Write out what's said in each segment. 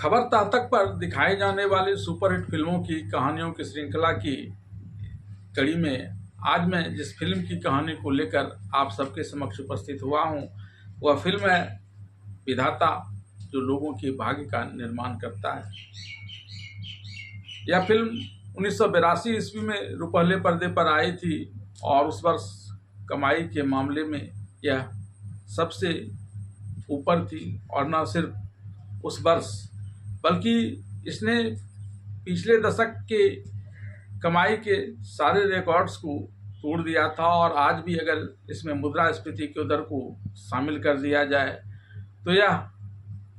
खबर तक पर दिखाई जाने वाली सुपरहिट फिल्मों की कहानियों की श्रृंखला की कड़ी में आज मैं जिस फिल्म की कहानी को लेकर आप सबके समक्ष उपस्थित हुआ हूं, वह फिल्म है विधाता, जो लोगों के भाग्य का निर्माण करता है। यह फिल्म 1982 ईस्वी में रुपहले पर्दे पर आई थी और उस वर्ष कमाई के मामले में यह सबसे ऊपर थी। और न सिर्फ उस वर्ष बल्कि इसने पिछले दशक के कमाई के सारे रिकॉर्ड्स को तोड़ दिया था। और आज भी अगर इसमें मुद्रास्फीति के दर को शामिल कर दिया जाए तो यह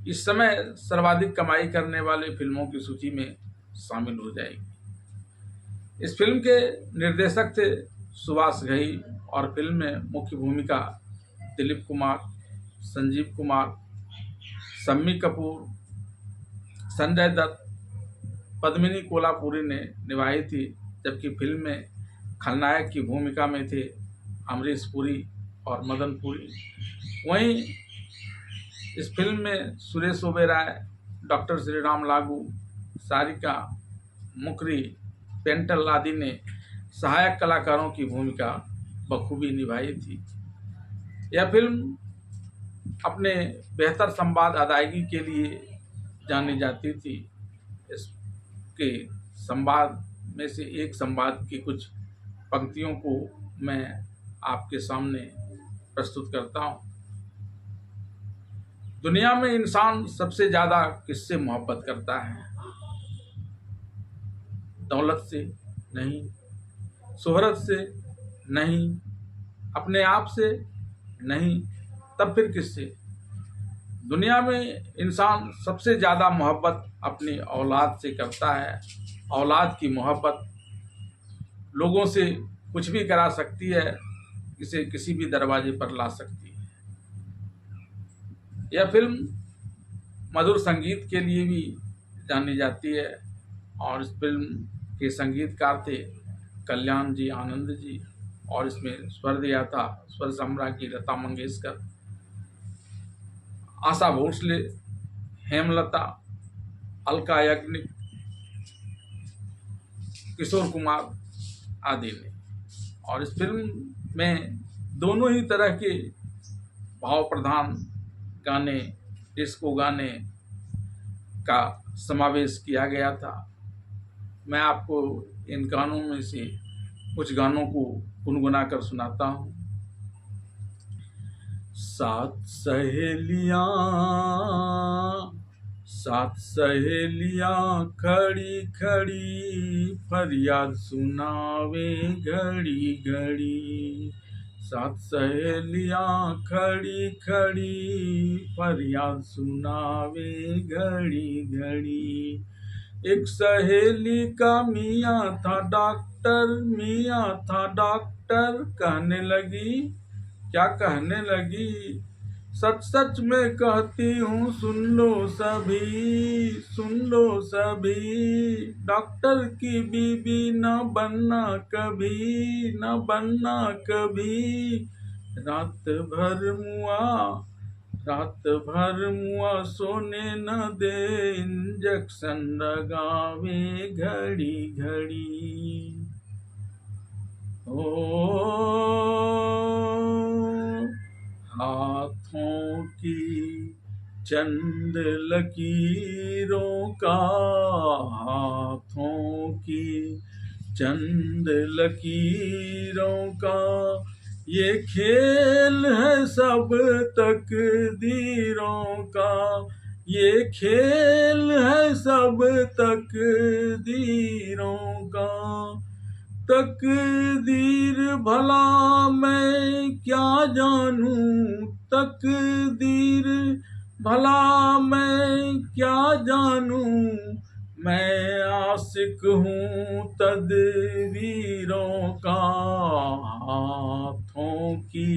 इस समय सर्वाधिक कमाई करने वाले फिल्मों की सूची में शामिल हो जाएगी। इस फिल्म के निर्देशक थे सुभाष घई और फिल्म में मुख्य भूमिका दिलीप कुमार, संजीव कुमार, शम्मी कपूर, संजय दत्त, पद्मिनी कोल्हापुरी ने निभाई थी, जबकि फिल्म में खलनायक की भूमिका में थे अमरीश पुरी और मदन पुरी। वहीं इस फिल्म में सुरेश ओबेरॉय, डॉक्टर श्रीराम लागू, सारिका मुखरी, पेंटल आदि ने सहायक कलाकारों की भूमिका बखूबी निभाई थी। यह फिल्म अपने बेहतर संवाद अदायगी के लिए जानी जाती थी। इसके संवाद में से एक संवाद की कुछ पंक्तियों को मैं आपके सामने प्रस्तुत करता हूँ। दुनिया में इंसान सबसे ज़्यादा किससे मोहब्बत करता है? दौलत से नहीं, शोहरत से नहीं, अपने आप से नहीं, तब फिर किससे? दुनिया में इंसान सबसे ज़्यादा मोहब्बत अपनी औलाद से करता है। औलाद की मोहब्बत लोगों से कुछ भी करा सकती है, इसे किसी भी दरवाजे पर ला सकती है। यह फिल्म मधुर संगीत के लिए भी जानी जाती है और इस फिल्म के संगीतकार थे कल्याण जी, आनंद जी, और इसमें स्वर दिया था स्वर सम्राज्ञी की लता मंगेशकर, आशा भोसले, हेमलता, अलका याग्निक, किशोर कुमार आदि ने। और इस फिल्म में दोनों ही तरह के भाव प्रधान गाने, डिस्को गाने का समावेश किया गया था। मैं आपको इन गानों में से कुछ गानों को गुनगुना कर सुनाता हूँ। सात सहेलियाँ खड़ी खड़ी फरियाद सुनावे घड़ी घड़ी। सात सहेलियाँ खड़ी खड़ी फरियाद सुनावे घड़ी घड़ी। एक सहेली का मियाँ था डॉक्टर, कहने लगी, क्या कहने लगी? सच सच में कहती हूँ, सुन लो सभी, डॉक्टर की बीवी न बनना कभी। रात भर मुआ सोने न दे, इंजेक्शन लगावे घड़ी घड़ी। हाथों की चंद लकीरों का ये खेल है सब तकदीरों का, ये खेल है सब तकदीरों का। तकदीर भला मैं क्या जानूं, तकदीर भला मैं क्या जानूं, मैं आशिक हूँ तदबीरों का। हाथों की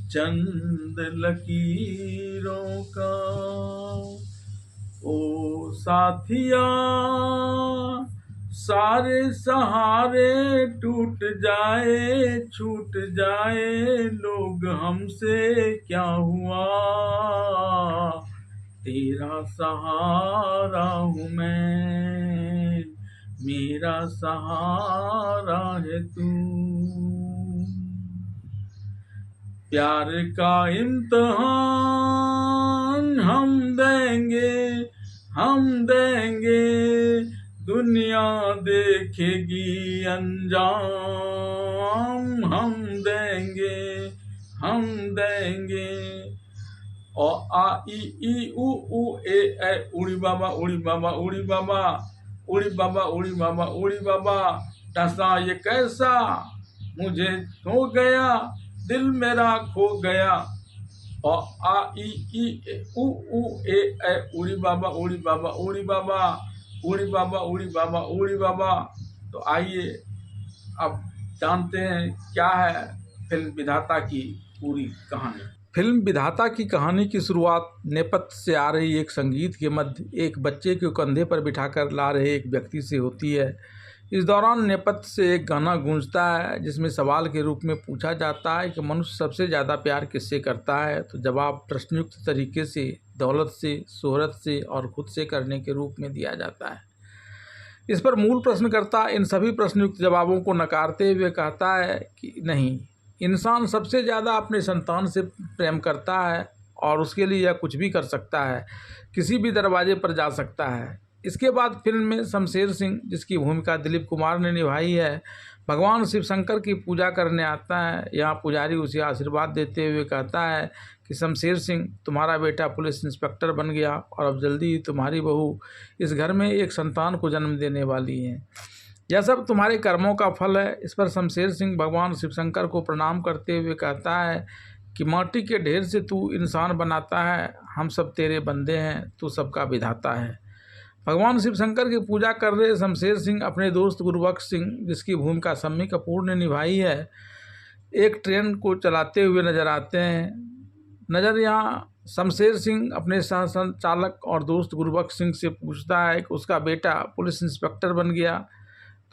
चंद लकीरों का। ओ साथिया, सारे सहारे टूट छूट जाए, लोग हमसे क्या हुआ तेरा सहारा हूँ मैं, मेरा सहारा है तू। प्यार का इम्तिहान हम देंगे, दुनिया देखेगी अंजाम। हम देंगे। और आ ई ई उ ए ऐ, उड़ी बाबा उड़ी बाबा उड़ी बाबा, उड़ी बाबा उड़ी बाबा उड़ी बाबा। टसा ये कैसा मुझे हो गया, दिल मेरा खो गया। और आ ई उ ए ऐ, उड़ी बाबा उड़ी बाबा उड़ी बाबा, उड़ी बाबा उड़ी बाबा उड़ी बाबा। तो आइए अब जानते हैं क्या है फिल्म विधाता की पूरी कहानी। फिल्म विधाता की कहानी की शुरुआत नेपथ्य से आ रही एक संगीत के मध्य एक बच्चे को कंधे पर बिठाकर ला रहे एक व्यक्ति से होती है। इस दौरान नेपथ्य से एक गाना गूंजता है जिसमें सवाल के रूप में पूछा जाता है कि मनुष्य सबसे ज़्यादा प्यार किससे करता है। तो जवाब प्रश्नयुक्त तरीके से दौलत से, शोहरत से और खुद से करने के रूप में दिया जाता है। इस पर मूल प्रश्नकर्ता इन सभी प्रश्नयुक्त जवाबों को नकारते हुए कहता है कि नहीं, इंसान सबसे ज़्यादा अपने संतान से प्रेम करता है और उसके लिए यह कुछ भी कर सकता है, किसी भी दरवाजे पर जा सकता है। इसके बाद फिल्म में शमशेर सिंह, जिसकी भूमिका दिलीप कुमार ने निभाई है, भगवान शिव शंकर की पूजा करने आता है। यहाँ पुजारी उसे आशीर्वाद देते हुए कहता है कि शमशेर सिंह, तुम्हारा बेटा पुलिस इंस्पेक्टर बन गया और अब जल्दी ही तुम्हारी बहू इस घर में एक संतान को जन्म देने वाली है। यह सब तुम्हारे कर्मों का फल है। इस पर शमशेर सिंह भगवान शिव शंकर को प्रणाम करते हुए कहता है कि माटी के ढेर से तू इंसान बनाता है, हम सब तेरे बंदे हैं, तू सबका विधाता है। भगवान शिव शंकर की पूजा कर रहे शमशेर सिंह अपने दोस्त गुरबख्श सिंह, जिसकी भूमिका शम्मी कपूर ने निभाई है, एक ट्रेन को चलाते हुए नजर आते हैं। यहाँ शमशेर सिंह अपने सह संचालक और दोस्त गुरबख्श सिंह से पूछता है कि उसका बेटा पुलिस इंस्पेक्टर बन गया,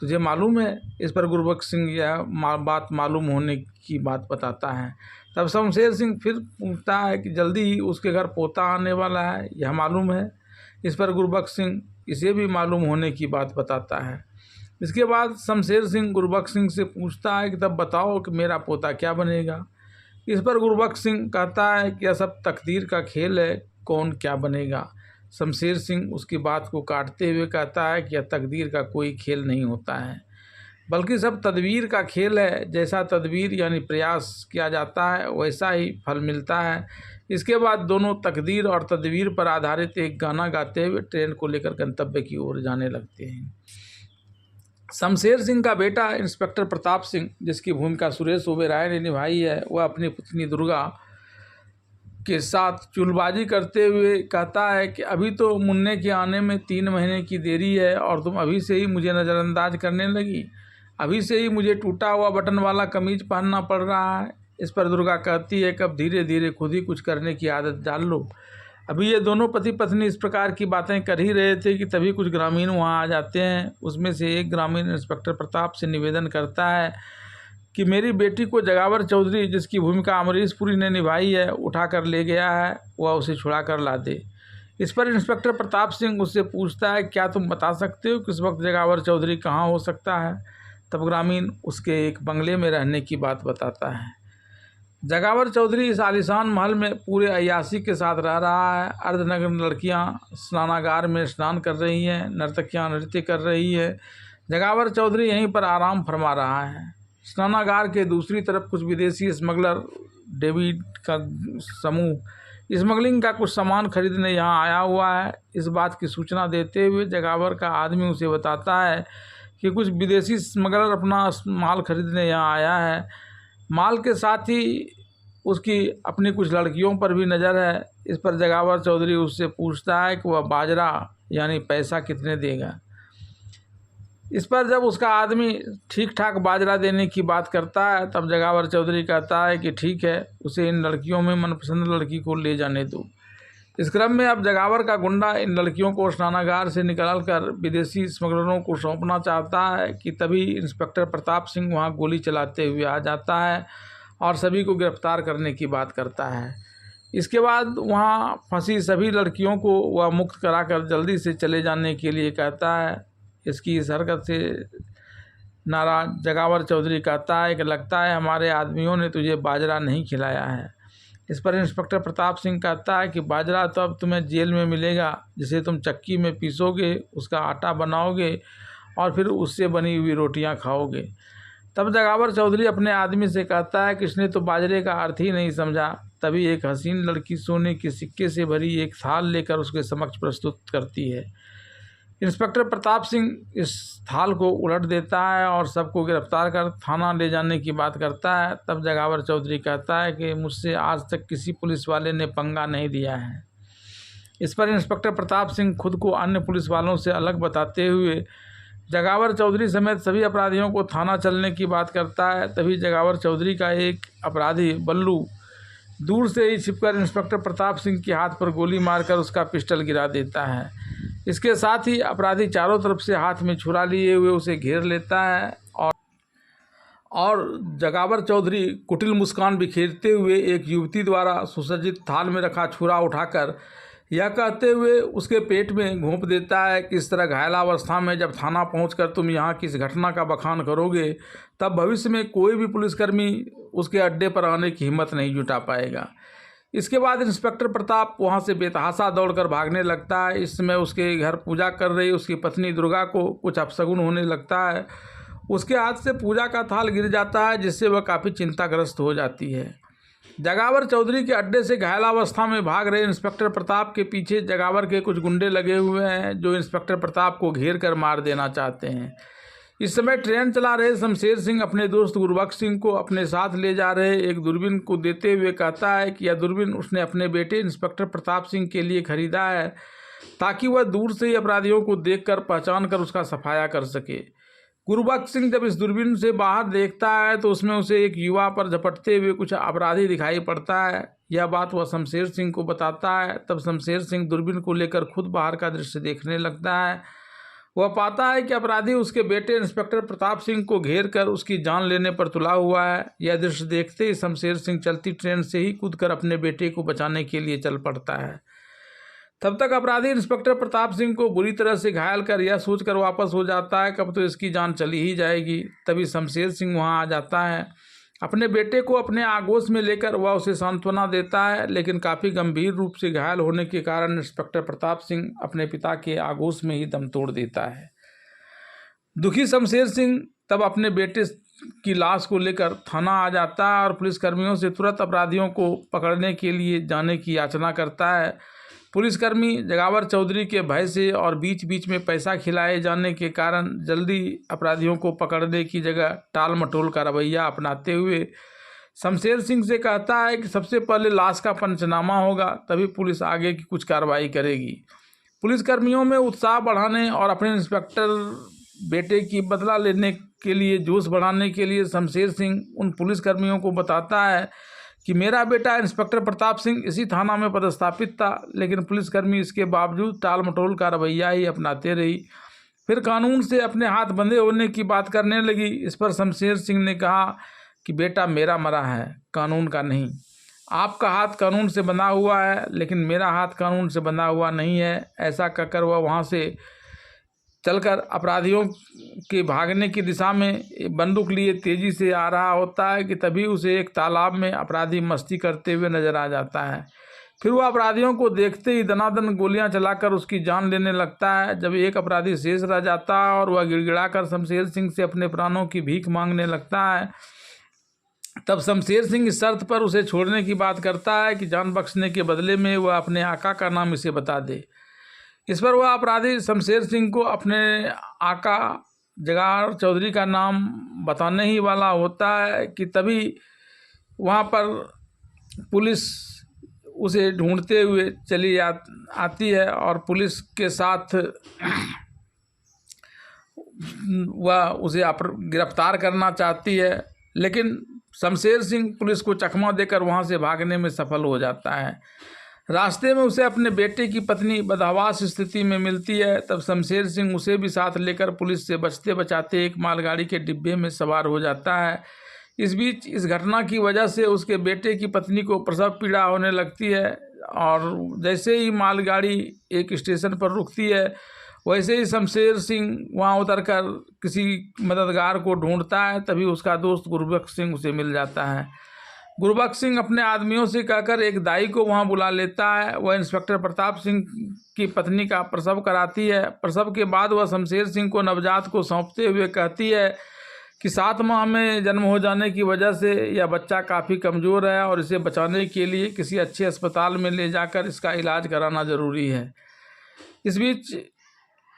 तुझे मालूम है? इस पर गुरबख्श सिंह यह बात मालूम होने की बात बताता है। तब शमशेर सिंह फिर पूछता है कि जल्दी ही उसके घर पोता आने वाला है, यह मालूम है? इस पर गुरबख्श सिंह इसे भी मालूम होने की बात बताता है। इसके बाद शमशेर सिंह गुरबख्श सिंह से पूछता है कि तब बताओ कि मेरा पोता क्या बनेगा। इस पर गुरबख्श सिंह कहता है कि यह सब तकदीर का खेल है, कौन क्या बनेगा। शमशेर सिंह उसकी बात को काटते हुए कहता है कि यह तकदीर का कोई खेल नहीं होता है, बल्कि सब तदबीर का खेल है। जैसा तदबीर यानी प्रयास किया जाता है, वैसा ही फल मिलता है। इसके बाद दोनों तकदीर और तदबीर पर आधारित एक गाना गाते हुए ट्रेन को लेकर गंतव्य की ओर जाने लगते हैं। शमशेर सिंह का बेटा इंस्पेक्टर प्रताप सिंह, जिसकी भूमिका सुरेश ओबेरॉय ने निभाई है, वह अपनी पत्नी दुर्गा के साथ चुलबाजी करते हुए कहता है कि अभी तो मुन्ने के आने में 3 महीने की देरी है और तुम अभी से ही मुझे नज़रअंदाज करने लगी, अभी से ही मुझे टूटा हुआ बटन वाला कमीज पहनना पड़ रहा है। इस पर दुर्गा कहती है कि अब धीरे धीरे खुद ही कुछ करने की आदत डाल लो। अभी ये दोनों पति पत्नी इस प्रकार की बातें कर ही रहे थे कि तभी कुछ ग्रामीण वहाँ आ जाते हैं। उसमें से एक ग्रामीण इंस्पेक्टर प्रताप से निवेदन करता है कि मेरी बेटी को जगावर चौधरी, जिसकी भूमिका अमरीश पुरी ने निभाई है, उठा कर ले गया है, वह उसे छुड़ा कर ला दे। इस पर इंस्पेक्टर प्रताप सिंह उससे पूछता है क्या तुम बता सकते हो कि इस वक्त जगावर चौधरी कहाँ हो सकता है। तब ग्रामीण उसके एक बंगले में रहने की बात बताता है। जगावर चौधरी इस आलीशान महल में पूरे अय्याशी के साथ रह रहा है। अर्धनग्न लड़कियां स्नानागार में स्नान कर रही हैं, नर्तकियां नृत्य कर रही है। जगावर चौधरी यहीं पर आराम फरमा रहा है। स्नानागार के दूसरी तरफ कुछ विदेशी स्मगलर डेविड का समूह स्मगलिंग का कुछ सामान खरीदने यहाँ आया हुआ है। इस बात की सूचना देते हुए जगावर का आदमी उसे बताता है कि कुछ विदेशी स्मगलर अपना माल खरीदने यहाँ आया है। माल के साथ ही उसकी अपनी कुछ लड़कियों पर भी नज़र है। इस पर जगावर चौधरी उससे पूछता है कि वह बाजरा यानी पैसा कितने देगा। इस पर जब उसका आदमी ठीक ठाक बाजरा देने की बात करता है, तब जगावर चौधरी कहता है कि ठीक है, उसे इन लड़कियों में मनपसंद लड़की को ले जाने दो। इस क्रम में अब जगावर का गुंडा इन लड़कियों को स्नानागार से निकालकर विदेशी स्मगलरों को सौंपना चाहता है कि तभी इंस्पेक्टर प्रताप सिंह वहां गोली चलाते हुए आ जाता है और सभी को गिरफ्तार करने की बात करता है। इसके बाद वहाँ फंसी सभी लड़कियों को वह मुक्त कराकर जल्दी से चले जाने के लिए कहता है। इसकी इस हरकत से नाराज जगावर चौधरी कहता है कि लगता है हमारे आदमियों ने तुझे बाजरा नहीं खिलाया है। इस पर इंस्पेक्टर प्रताप सिंह कहता है कि बाजरा तो अब तुम्हें जेल में मिलेगा, जिसे तुम चक्की में पीसोगे, उसका आटा बनाओगे और फिर उससे बनी हुई रोटियां खाओगे। तब जगावर चौधरी अपने आदमी से कहता है कि इसने तो बाजरे का अर्थ ही नहीं समझा। तभी एक हसीन लड़की सोने के सिक्के से भरी एक थाल लेकर उसके समक्ष प्रस्तुत करती है। इंस्पेक्टर प्रताप सिंह इस थाल को उलट देता है और सबको गिरफ्तार कर थाना ले जाने की बात करता है। तब जगावर चौधरी कहता है कि मुझसे आज तक किसी पुलिस वाले ने पंगा नहीं दिया है। इस पर इंस्पेक्टर प्रताप सिंह खुद को अन्य पुलिस वालों से अलग बताते हुए जगावर चौधरी समेत सभी अपराधियों को थाना चलने की बात करता है। तभी जगावर चौधरी का एक अपराधी बल्लू दूर से ही छिपकर इंस्पेक्टर प्रताप सिंह के हाथ पर गोली मारकर उसका पिस्टल गिरा देता है। इसके साथ ही अपराधी चारों तरफ से हाथ में छुरा लिए हुए उसे घेर लेता है और जगावर चौधरी कुटिल मुस्कान बिखेरते हुए एक युवती द्वारा सुसज्जित थाल में रखा छुरा उठाकर यह कहते हुए उसके पेट में घोंप देता है कि इस तरह घायलावस्था में जब थाना पहुंचकर तुम यहाँ की इस घटना का बखान करोगे, तब भविष्य में कोई भी पुलिसकर्मी उसके अड्डे पर आने की हिम्मत नहीं जुटा पाएगा। इसके बाद इंस्पेक्टर प्रताप वहां से बेतहाशा दौड़कर भागने लगता है। इस समय उसके घर पूजा कर रही उसकी पत्नी दुर्गा को कुछ अपशगुन होने लगता है। उसके हाथ से पूजा का थाल गिर जाता है, जिससे वह काफ़ी चिंताग्रस्त हो जाती है। जगावर चौधरी के अड्डे से घायलावस्था में भाग रहे इंस्पेक्टर प्रताप के पीछे जगावर के कुछ गुंडे लगे हुए हैं, जो इंस्पेक्टर प्रताप को घेर कर मार देना चाहते हैं। इस समय ट्रेन चला रहे शमशेर सिंह अपने दोस्त गुरबख्श सिंह को अपने साथ ले जा रहे एक दूरबीन को देते हुए कहता है कि यह दूरबीन उसने अपने बेटे इंस्पेक्टर प्रताप सिंह के लिए खरीदा है, ताकि वह दूर से ही अपराधियों को देखकर पहचान कर उसका सफाया कर सके। गुरबख्श सिंह जब इस दूरबीन से बाहर देखता है तो उसमें उसे एक युवा पर झपटते हुए कुछ अपराधी दिखाई पड़ता है। यह बात वह शमशेर सिंह को बताता है। तब शमशेर सिंह दूरबीन को लेकर खुद बाहर का दृश्य देखने लगता है। वह पाता है कि अपराधी उसके बेटे इंस्पेक्टर प्रताप सिंह को घेर कर उसकी जान लेने पर तुला हुआ है। यह दृश्य देखते ही शमशेर सिंह चलती ट्रेन से ही कूदकर अपने बेटे को बचाने के लिए चल पड़ता है। तब तक अपराधी इंस्पेक्टर प्रताप सिंह को बुरी तरह से घायल कर यह सोचकर वापस हो जाता है कब तो इसकी जान चली ही जाएगी। तभी शमशेर सिंह वहां आ जाता है। अपने बेटे को अपने आगोश में लेकर वह उसे सांत्वना देता है, लेकिन काफ़ी गंभीर रूप से घायल होने के कारण इंस्पेक्टर प्रताप सिंह अपने पिता के आगोश में ही दम तोड़ देता है। दुखी शमशेर सिंह तब अपने बेटे की लाश को लेकर थाना आ जाता है और पुलिसकर्मियों से तुरंत अपराधियों को पकड़ने के लिए जाने की याचना करता है। पुलिसकर्मी जगावर चौधरी के भय से और बीच बीच में पैसा खिलाए जाने के कारण जल्दी अपराधियों को पकड़ने की जगह टाल मटोल का रवैया अपनाते हुए शमशेर सिंह से कहता है कि सबसे पहले लाश का पंचनामा होगा, तभी पुलिस आगे की कुछ कार्रवाई करेगी। पुलिसकर्मियों में उत्साह बढ़ाने और अपने इंस्पेक्टर बेटे की बदला लेने के लिए जोश बढ़ाने के लिए शमशेर सिंह उन पुलिसकर्मियों को बताता है कि मेरा बेटा इंस्पेक्टर प्रताप सिंह इसी थाना में पदस्थापित था, लेकिन पुलिसकर्मी इसके बावजूद टाल मटोल का रवैया ही अपनाते रही। फिर कानून से अपने हाथ बंधे होने की बात करने लगी। इस पर शमशेर सिंह ने कहा कि बेटा मेरा मरा है, कानून का नहीं। आपका हाथ कानून से बंधा हुआ है, लेकिन मेरा हाथ कानून से बंधा हुआ नहीं है। ऐसा कहकर वह वहाँ से चलकर अपराधियों के भागने की दिशा में बंदूक लिए तेजी से आ रहा होता है कि तभी उसे एक तालाब में अपराधी मस्ती करते हुए नजर आ जाता है। फिर वह अपराधियों को देखते ही दनादन गोलियां चलाकर उसकी जान लेने लगता है। जब एक अपराधी शेष रह जाता है और वह गिड़गिड़ाकर शमशेर सिंह से अपने प्राणों की भीख मांगने लगता है, तब शमशेर सिंह इस शर्त पर उसे छोड़ने की बात करता है कि जान बख्शने के बदले में वह अपने आका का नाम इसे बता दे। इस पर वह अपराधी शमशेर सिंह को अपने आका जगावर चौधरी का नाम बताने ही वाला होता है कि तभी वहाँ पर पुलिस उसे ढूंढते हुए चली आती है और पुलिस के साथ वह उसे गिरफ्तार करना चाहती है, लेकिन शमशेर सिंह पुलिस को चकमा देकर वहाँ से भागने में सफल हो जाता है। रास्ते में उसे अपने बेटे की पत्नी बदहवास स्थिति में मिलती है। तब शमशेर सिंह उसे भी साथ लेकर पुलिस से बचते बचाते एक मालगाड़ी के डिब्बे में सवार हो जाता है। इस बीच इस घटना की वजह से उसके बेटे की पत्नी को प्रसव पीड़ा होने लगती है और जैसे ही मालगाड़ी एक स्टेशन पर रुकती है वैसे ही शमशेर सिंह वहां उतरकर किसी मददगार को ढूंढता है। तभी उसका दोस्त गुरबख्श सिंह उसे मिल जाता है। गुरबख्श सिंह अपने आदमियों से कहकर एक दाई को वहां बुला लेता है। वह इंस्पेक्टर प्रताप सिंह की पत्नी का प्रसव कराती है। प्रसव के बाद वह शमशेर सिंह को नवजात को सौंपते हुए कहती है कि 7 माह में जन्म हो जाने की वजह से यह बच्चा काफ़ी कमज़ोर है और इसे बचाने के लिए किसी अच्छे अस्पताल में ले जाकर इसका इलाज कराना ज़रूरी है। इस बीच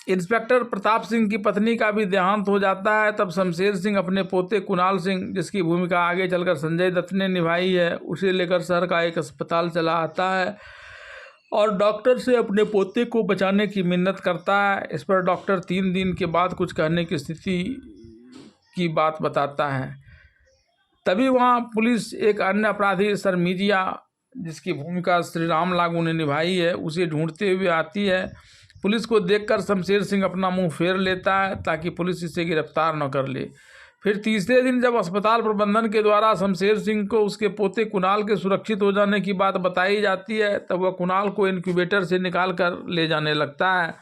इंस्पेक्टर प्रताप सिंह की पत्नी का भी देहांत हो जाता है। तब शमशेर सिंह अपने पोते कुणाल सिंह, जिसकी भूमिका आगे चलकर संजय दत्त ने निभाई है, उसे लेकर शहर का एक अस्पताल चला आता है और डॉक्टर से अपने पोते को बचाने की मिन्नत करता है। इस पर डॉक्टर 3 दिन के बाद कुछ कहने की स्थिति की बात बताता है। तभी वहाँ पुलिस एक अन्य अपराधी सरमिजिया, जिसकी भूमिका श्री राम लागू ने निभाई है, उसे ढूंढते हुए आती है। पुलिस को देखकर शमशेर सिंह अपना मुंह फेर लेता है ताकि पुलिस इसे गिरफ्तार न कर ले। फिर तीसरे दिन जब अस्पताल प्रबंधन के द्वारा शमशेर सिंह को उसके पोते कुणाल के सुरक्षित हो जाने की बात बताई जाती है, तब वह कुणाल को इनक्यूबेटर से निकाल कर ले जाने लगता है।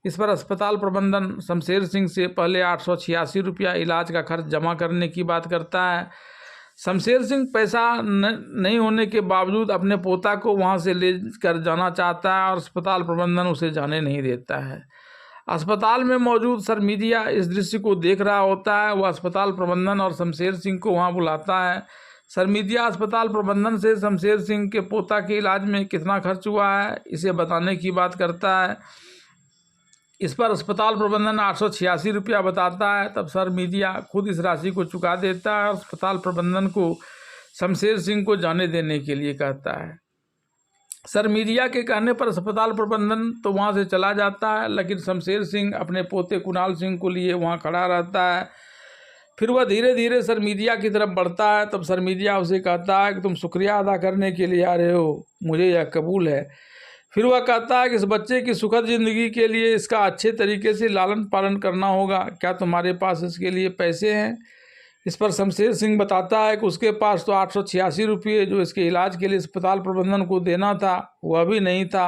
इस पर अस्पताल प्रबंधन शमशेर सिंह से पहले 886 रुपया इलाज का खर्च जमा करने की बात करता है। शमशेर सिंह पैसा नहीं होने के बावजूद अपने पोता को वहां से ले कर जाना चाहता है और अस्पताल प्रबंधन उसे जाने नहीं देता है। अस्पताल में मौजूद सरमिजिया इस दृश्य को देख रहा होता है। वह अस्पताल प्रबंधन और शमशेर सिंह को वहां बुलाता है। सरमिजिया अस्पताल प्रबंधन से शमशेर सिंह के पोता के इलाज में कितना खर्च हुआ है इसे बताने की बात करता है। इस पर अस्पताल प्रबंधन 886 रुपया बताता है। तब सरमिजिया खुद इस राशि को चुका देता है और अस्पताल प्रबंधन को शमशेर सिंह को जाने देने के लिए कहता है। सरमिजिया के कहने पर अस्पताल प्रबंधन तो वहां से चला जाता है, लेकिन शमशेर सिंह अपने पोते कुणाल सिंह को लिए वहां खड़ा रहता है। फिर वह धीरे धीरे सरमिजिया की तरफ बढ़ता है। तब सरमिजिया उसे कहता है कि तुम शुक्रिया अदा करने के लिए आ रहे हो, मुझे यह कबूल है। फिर वह कहता है कि इस बच्चे की सुखद जिंदगी के लिए इसका अच्छे तरीके से लालन पालन करना होगा, क्या तुम्हारे पास इसके लिए पैसे हैं? इस पर शमशेर सिंह बताता है कि उसके पास तो 886 रुपये जो इसके इलाज के लिए अस्पताल प्रबंधन को देना था वह भी नहीं था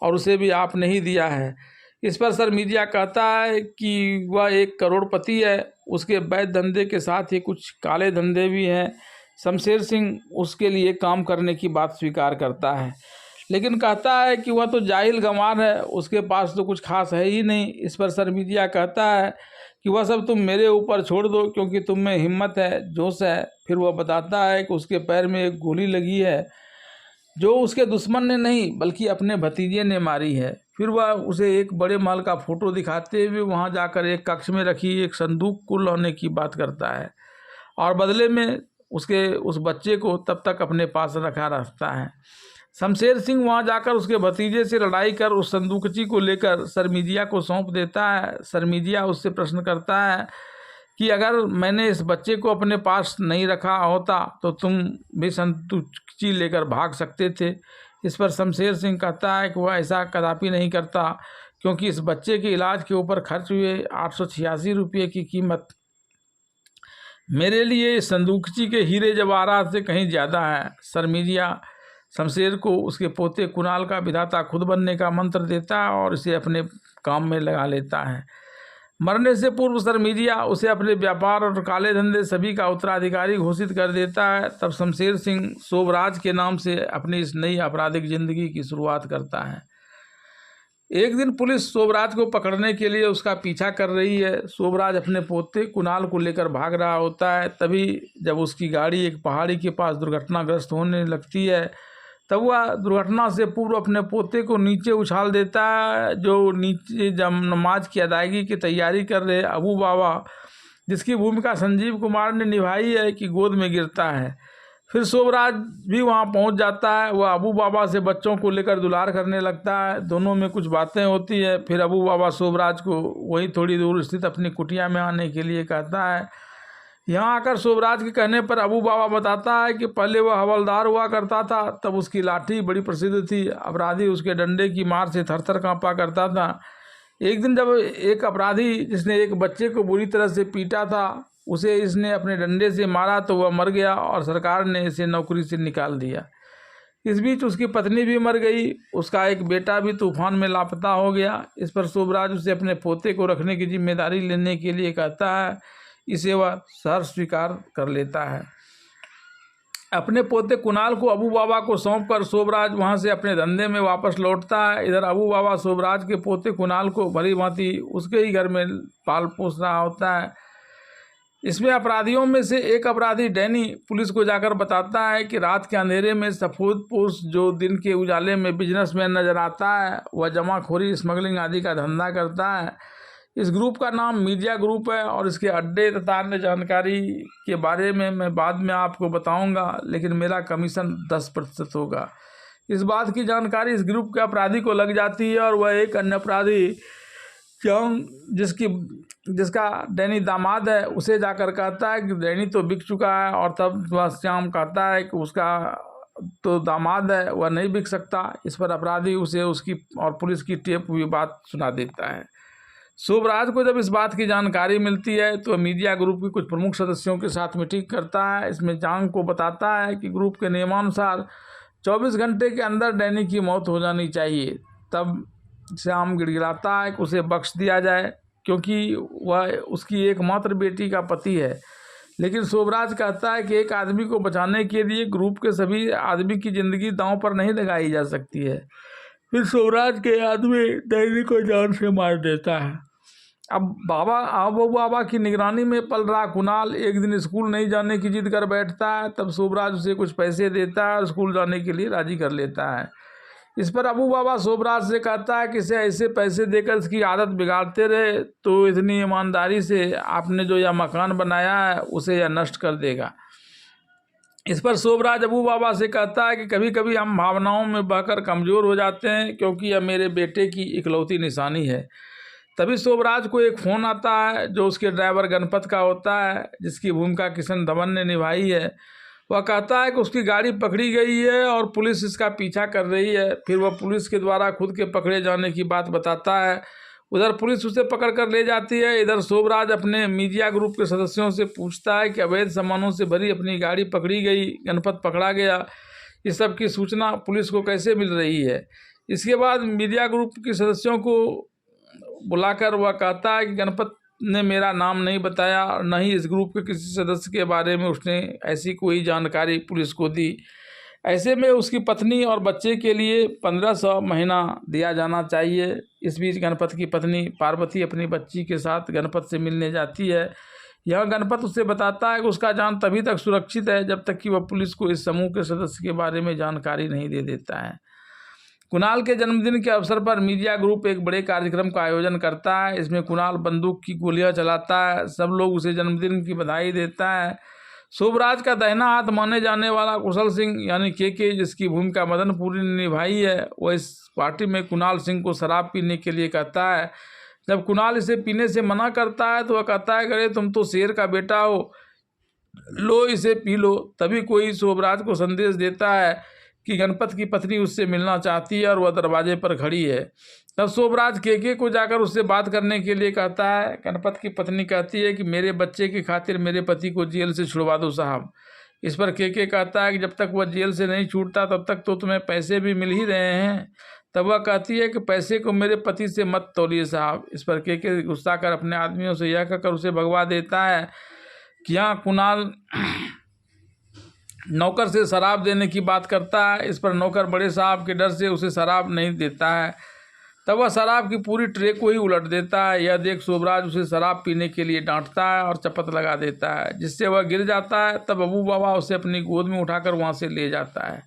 और उसे भी आपने ही दिया है। इस पर सरमिजिया कहता है कि वह एक करोड़पति है, उसके वैध धंधे के साथ ही कुछ काले धंधे भी हैं। शमशेर सिंह उसके लिए काम करने की बात स्वीकार करता है, लेकिन कहता है कि वह तो जाहिल गंवार है, उसके पास तो कुछ खास है ही नहीं। इस पर सरमिजिया कहता है कि वह सब तुम मेरे ऊपर छोड़ दो, क्योंकि तुम में हिम्मत है, जोश है। फिर वह बताता है कि उसके पैर में एक गोली लगी है जो उसके दुश्मन ने नहीं बल्कि अपने भतीजे ने मारी है। फिर वह उसे एक बड़े महल का फोटो दिखाते हुए वहां जाकर एक कक्ष में रखी एक संदूक को लाने की बात करता है और बदले में उसके उस बच्चे को तब तक अपने पास रखा रहता है। शमशेर सिंह वहां जाकर उसके भतीजे से लड़ाई कर उस संदूकची को लेकर सरमिजिया को सौंप देता है। सरमिजिया उससे प्रश्न करता है कि अगर मैंने इस बच्चे को अपने पास नहीं रखा होता तो तुम भी संदूकची लेकर भाग सकते थे। इस पर शमशेर सिंह कहता है कि वह ऐसा कदापि नहीं करता, क्योंकि इस बच्चे के इलाज के ऊपर खर्च हुए 886 रुपये की कीमत मेरे लिए संदूकची के हीरे जवाहरात से कहीं ज़्यादा है। सरमिजिया शमशेर को उसके पोते कुणाल का विधाता खुद बनने का मंत्र देता है और इसे अपने काम में लगा लेता है। मरने से पूर्व सरमिजिया उसे अपने व्यापार और काले धंधे सभी का उत्तराधिकारी घोषित कर देता है। तब शमशेर सिंह शोभराज के नाम से अपनी इस नई आपराधिक जिंदगी की शुरुआत करता है। एक दिन पुलिस शोभराज को पकड़ने के लिए उसका पीछा कर रही है। शोभराज अपने पोते कुणाल को लेकर भाग रहा होता है। तभी जब उसकी गाड़ी एक पहाड़ी के पास दुर्घटनाग्रस्त होने लगती है, तब वह दुर्घटना से पूर्व अपने पोते को नीचे उछाल देता है। जो नीचे जब नमाज की अदायगी की तैयारी कर रहे अबू बाबा, जिसकी भूमिका संजीव कुमार ने निभाई है, कि गोद में गिरता है। फिर शोभराज भी वहां पहुंच जाता है। वह अबू बाबा से बच्चों को लेकर दुलार करने लगता है। दोनों में कुछ बातें होती है। फिर अबू बाबा शोभराज को वहीं थोड़ी दूर स्थित अपनी कुटिया में आने के लिए कहता है। यहाँ आकर शोभराज के कहने पर अबू बाबा बताता है कि पहले वह हवलदार हुआ करता था, तब उसकी लाठी बड़ी प्रसिद्ध थी। अपराधी उसके डंडे की मार से थरथर कांपा करता था। एक दिन जब एक अपराधी जिसने एक बच्चे को बुरी तरह से पीटा था उसे इसने अपने डंडे से मारा तो वह मर गया और सरकार ने इसे नौकरी से निकाल दिया। इस बीच उसकी पत्नी भी मर गई, उसका एक बेटा भी तूफान में लापता हो गया। इस पर शोभराज उसे अपने पोते को रखने की जिम्मेदारी लेने के लिए कहता है। इसे वह सहर्ष स्वीकार कर लेता है। अपने पोते कुणाल को अबू बाबा को सौंपकर शोभराज वहां से अपने धंधे में वापस लौटता है। इधर अबू बाबा शोभराज के पोते कुणाल को भली भांति उसके ही घर में पाल पोस रहा होता है। इसमें अपराधियों में से एक अपराधी डैनी पुलिस को जाकर बताता है कि रात के अंधेरे में सफेदपोश जो दिन के उजाले में बिजनेसमैन नजर आता है, वह जमाखोरी, स्मगलिंग आदि का धंधा करता है। इस ग्रुप का नाम मीडिया ग्रुप है और इसके अड्डे तथा अन्य जानकारी के बारे में मैं बाद में आपको बताऊंगा, लेकिन मेरा कमीशन 10% होगा। इस बात की जानकारी इस ग्रुप के अपराधी को लग जाती है और वह एक अन्य अपराधी जिसका डैनी दामाद है उसे जाकर कहता है कि डैनी तो बिक चुका है। और तब वह श्याम कहता है कि उसका तो दामाद है, वह नहीं बिक सकता। इस पर अपराधी उसे उसकी और पुलिस की टेप हुई बात सुना देता है। शोभराज को जब इस बात की जानकारी मिलती है तो मीडिया ग्रुप के कुछ प्रमुख सदस्यों के साथ मीटिंग करता है। इसमें जांग को बताता है कि ग्रुप के नियमानुसार 24 घंटे के अंदर डैनी की मौत हो जानी चाहिए। तब श्याम गिड़गिड़ाता है कि उसे बख्श दिया जाए क्योंकि वह उसकी एकमात्र बेटी का पति है। लेकिन शोभराज कहता है कि एक आदमी को बचाने के लिए ग्रुप के सभी आदमी की ज़िंदगी दांव पर नहीं लगाई जा सकती है। फिर शोभराज के आदमी डैनी को जान से मार देता है। अब बाबा की निगरानी में पल रहा कुणाल एक दिन स्कूल नहीं जाने की जिद कर बैठता है। तब शोभराज उसे कुछ पैसे देता है और स्कूल जाने के लिए राजी कर लेता है। इस पर अबू बाबा शोभराज से कहता है कि इसे ऐसे पैसे देकर इसकी आदत बिगाड़ते रहे तो इतनी ईमानदारी से आपने जो यह मकान बनाया है उसे यह नष्ट कर देगा। इस पर शोभराज अबू बाबा से कहता है कि कभी कभी हम भावनाओं में बहकर कमज़ोर हो जाते हैं क्योंकि यह मेरे बेटे की इकलौती निशानी है। तभी शोभराज को एक फ़ोन आता है जो उसके ड्राइवर गणपत का होता है, जिसकी भूमिका किशन धवन ने निभाई है। वह कहता है कि उसकी गाड़ी पकड़ी गई है और पुलिस इसका पीछा कर रही है। फिर वह पुलिस के द्वारा खुद के पकड़े जाने की बात बताता है। उधर पुलिस उसे पकड़ कर ले जाती है। इधर शोभराज अपने मीडिया ग्रुप के सदस्यों से पूछता है कि अवैध सामानों से भरी अपनी गाड़ी पकड़ी गई, गणपत पकड़ा गया, इस सब की सूचना पुलिस को कैसे मिल रही है। इसके बाद मीडिया ग्रुप के सदस्यों को बुलाकर वह कहता है कि गणपत ने मेरा नाम नहीं बताया और न ही इस ग्रुप के किसी सदस्य के बारे में उसने ऐसी कोई जानकारी पुलिस को दी। ऐसे में उसकी पत्नी और बच्चे के लिए 1500 महीना दिया जाना चाहिए। इस बीच गणपत की पत्नी पार्वती अपनी बच्ची के साथ गणपत से मिलने जाती है। यह गणपत उसे बताता है कि उसका जान तभी तक सुरक्षित है जब तक कि वह पुलिस को इस समूह के सदस्य के बारे में जानकारी नहीं दे देता है। कुणाल के जन्मदिन के अवसर पर मीडिया ग्रुप एक बड़े कार्यक्रम का आयोजन करता है। इसमें कुणाल बंदूक की गोलियां चलाता है। सब लोग उसे जन्मदिन की बधाई देता है। शोभराज का दाहिना हाथ माने जाने वाला कुशल सिंह यानी के जिसकी भूमिका मदनपुरी ने निभाई है, वह इस पार्टी में कुणाल सिंह को शराब पीने के लिए कहता है। जब कुणाल इसे पीने से मना करता है तो वह कहता है, अरे तुम तो शेर का बेटा हो, लो इसे पी लो। तभी कोई शोभराज को संदेश देता है कि गणपत की पत्नी उससे मिलना चाहती है और वह दरवाजे पर खड़ी है। तब शोभराज के को जाकर उससे बात करने के लिए कहता है। गणपत की पत्नी कहती है कि मेरे बच्चे की खातिर मेरे पति को जेल से छुड़वा दो साहब। इस पर के कहता है कि जब तक वह जेल से नहीं छूटता तब तक तो तुम्हें पैसे भी मिल ही रहे हैं। तब वह कहती है कि पैसे को मेरे पति से मत तोलिए साहब। इस पर के गुस्सा कर अपने आदमियों से यह कहकर उसे भगवा देता है कि यहाँ कुणाल नौकर से शराब देने की बात करता है। इस पर नौकर बड़े साहब के डर से उसे शराब नहीं देता है। तब वह शराब की पूरी ट्रे को ही उलट देता है। यह देख शोभराज उसे शराब पीने के लिए डांटता है और चपत लगा देता है, जिससे वह गिर जाता है। तब अबू बाबा उसे अपनी गोद में उठाकर वहां से ले जाता है।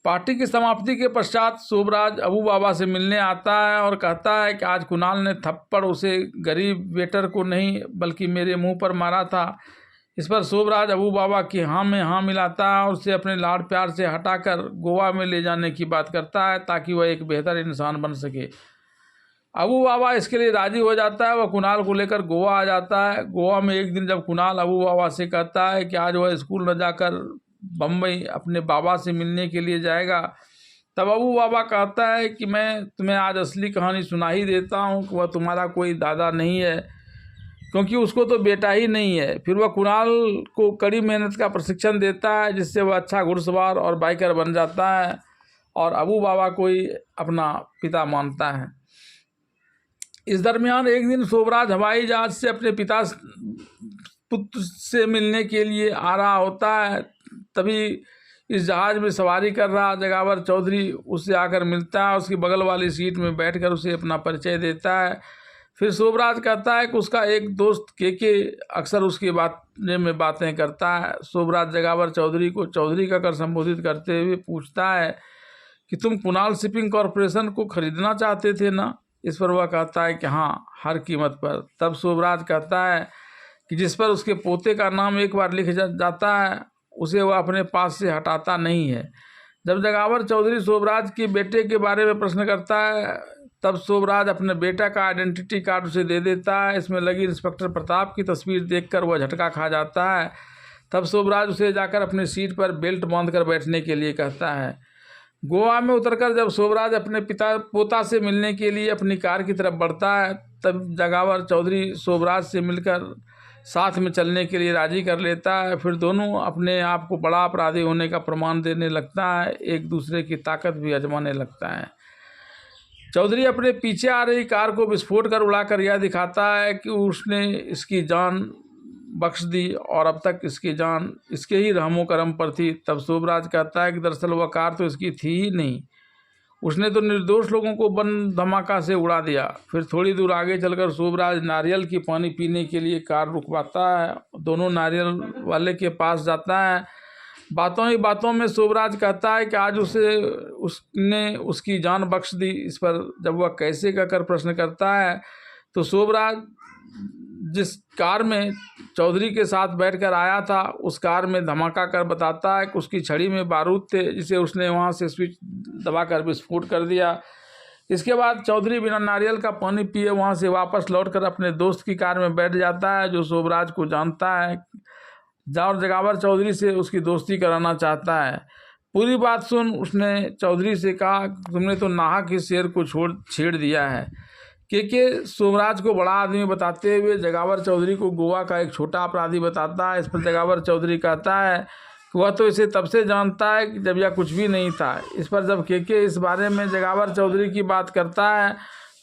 पार्टी की समाप्ति के पश्चात शोभराज अबू बाबा से मिलने आता है और कहता है कि आज कुणाल ने थप्पड़ उसे गरीब वेटर को नहीं बल्कि मेरे मुंह पर मारा था। इस पर शोभराज अबू बाबा की हाँ में हाँ मिलाता है और उसे अपने लाड़ प्यार से हटाकर गोवा में ले जाने की बात करता है ताकि वह एक बेहतर इंसान बन सके। अबू बाबा इसके लिए राजी हो जाता है। वह कुणाल को लेकर गोवा आ जाता है। गोवा में एक दिन जब कुणाल अबू बाबा से कहता है कि आज वह स्कूल न जाकर बम्बई अपने बाबा से मिलने के लिए जाएगा, तब अबू बाबा कहता है कि मैं तुम्हें आज असली कहानी सुना ही देता हूँ कि वह तुम्हारा कोई दादा नहीं है, क्योंकि उसको तो बेटा ही नहीं है। फिर वह कुणाल को कड़ी मेहनत का प्रशिक्षण देता है, जिससे वह अच्छा घुड़सवार और बाइकर बन जाता है और अबू बाबा को ही अपना पिता मानता है। इस दरमियान एक दिन शोभराज हवाई जहाज से अपने पिता पुत्र से मिलने के लिए आ रहा होता है। तभी इस जहाज में सवारी कर रहा जगावर चौधरी उससे आकर मिलता है, उसकी बगल वाली सीट में बैठकर उसे अपना परिचय देता है। फिर शोभराज कहता है कि उसका एक दोस्त के अक्सर उसके बारे में बातें करता है। शोभराज जगावर चौधरी को चौधरी का कर संबोधित करते हुए पूछता है कि तुम कुणाल शिपिंग कॉरपोरेशन को खरीदना चाहते थे ना? इस पर वह कहता है कि हाँ, हर कीमत पर। तब शोभराज कहता है कि जिस पर उसके पोते का नाम एक बार लिख जाता है उसे वह अपने पास से हटाता नहीं है। जब जगावर चौधरी शोभराज के बेटे के बारे में प्रश्न करता है तब शोभराज अपने बेटा का आइडेंटिटी कार्ड उसे दे देता है। इसमें लगी इंस्पेक्टर प्रताप की तस्वीर देखकर वह झटका खा जाता है। तब शोभराज उसे जाकर अपनी सीट पर बेल्ट बांधकर बैठने के लिए कहता है। गोवा में उतरकर जब शोभराज अपने पोता से मिलने के लिए अपनी कार की तरफ बढ़ता है तब जगावर चौधरी शोभराज से मिलकर साथ में चलने के लिए राजी कर लेता है। फिर दोनों अपने आप को बड़ा अपराधी होने का प्रमाण देने लगता है, एक दूसरे की ताकत भी आजमाने लगता है। चौधरी अपने पीछे आ रही कार को विस्फोट कर उड़ाकर यह दिखाता है कि उसने इसकी जान बख्श दी और अब तक इसकी जान इसके ही रहमो करम पर थी। तब शोभराज कहता है कि दरअसल वह कार तो इसकी थी ही नहीं, उसने तो निर्दोष लोगों को बम धमाका से उड़ा दिया। फिर थोड़ी दूर आगे चलकर शोभराज नारियल की पानी पीने के लिए कार रुकवाता है। दोनों नारियल वाले के पास जाता है। बातों ही बातों में शोभराज कहता है कि आज उसने उसकी जान बख्श दी। इस पर जब वह कैसे का कर प्रश्न करता है तो शोभराज जिस कार में चौधरी के साथ बैठकर आया था उस कार में धमाका कर बताता है कि उसकी छड़ी में बारूद थे, जिसे उसने वहां से स्विच दबाकर विस्फोट कर दिया। इसके बाद चौधरी बिना नारियल का पानी पिए वहां से वापस लौटकर अपने दोस्त की कार में बैठ जाता है, जो शोभराज को जानता है और जगावर चौधरी से उसकी दोस्ती कराना चाहता है। पूरी बात सुन उसने चौधरी से कहा, तुमने तो नाहक ही शेर को छेड़ दिया है। के शोभराज को बड़ा आदमी बताते हुए जगावर चौधरी को गोवा का एक छोटा अपराधी बताता है। इस पर जगावर चौधरी कहता है कि वह तो इसे तब से जानता है कि जब यह कुछ भी नहीं था। इस पर जब के इस बारे में जगावर चौधरी की बात करता है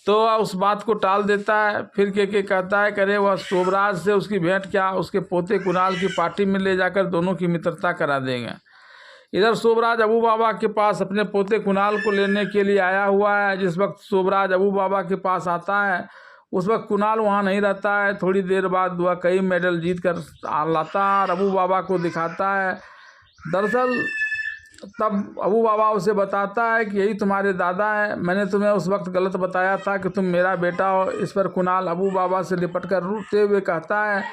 तो वह उस बात को टाल देता है। फिर के कहता है करे वह शोभराज से उसकी भेंट क्या उसके पोते कुणाल की पार्टी में ले जाकर दोनों की मित्रता करा देंगे। इधर शोभराज अबू बाबा के पास अपने पोते कुणाल को लेने के लिए आया हुआ है। जिस वक्त शोभराज अबू बाबा के पास आता है उस वक्त कुणाल वहाँ नहीं रहता है। थोड़ी देर बाद वह कई मेडल जीत कर लाता है और अबू बाबा को दिखाता है। दरअसल तब अबू बाबा उसे बताता है कि यही तुम्हारे दादा है, मैंने तुम्हें उस वक्त गलत बताया था कि तुम मेरा बेटा हो। इस पर कुणाल अबू बाबा से लिपट कर रोते हुए कहता है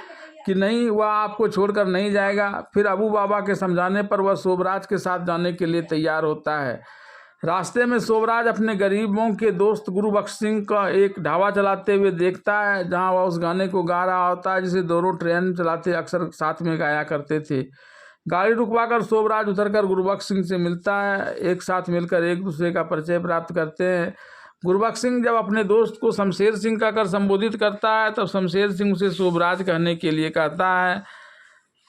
कि नहीं, वह आपको छोड़कर नहीं जाएगा। फिर अबू बाबा के समझाने पर वह शोभराज के साथ जाने के लिए तैयार होता है। रास्ते में शोभराज अपने गरीबों के दोस्त गुरुबख्श सिंह का एक ढाबा चलाते हुए देखता है, जहां वह उस गाने को गा रहा होता है जिसे दोनों ट्रेन चलाते अक्सर साथ में गाया करते थे। गाड़ी रुकवाकर शोभराज उतरकर गुरुबख्श सिंह से मिलता है। एक साथ मिलकर एक दूसरे का परिचय प्राप्त करते हैं। गुरुबख्श सिंह जब अपने दोस्त को शमशेर सिंह का कर संबोधित करता है तब शमशेर सिंह उसे शोभराज कहने के लिए कहता है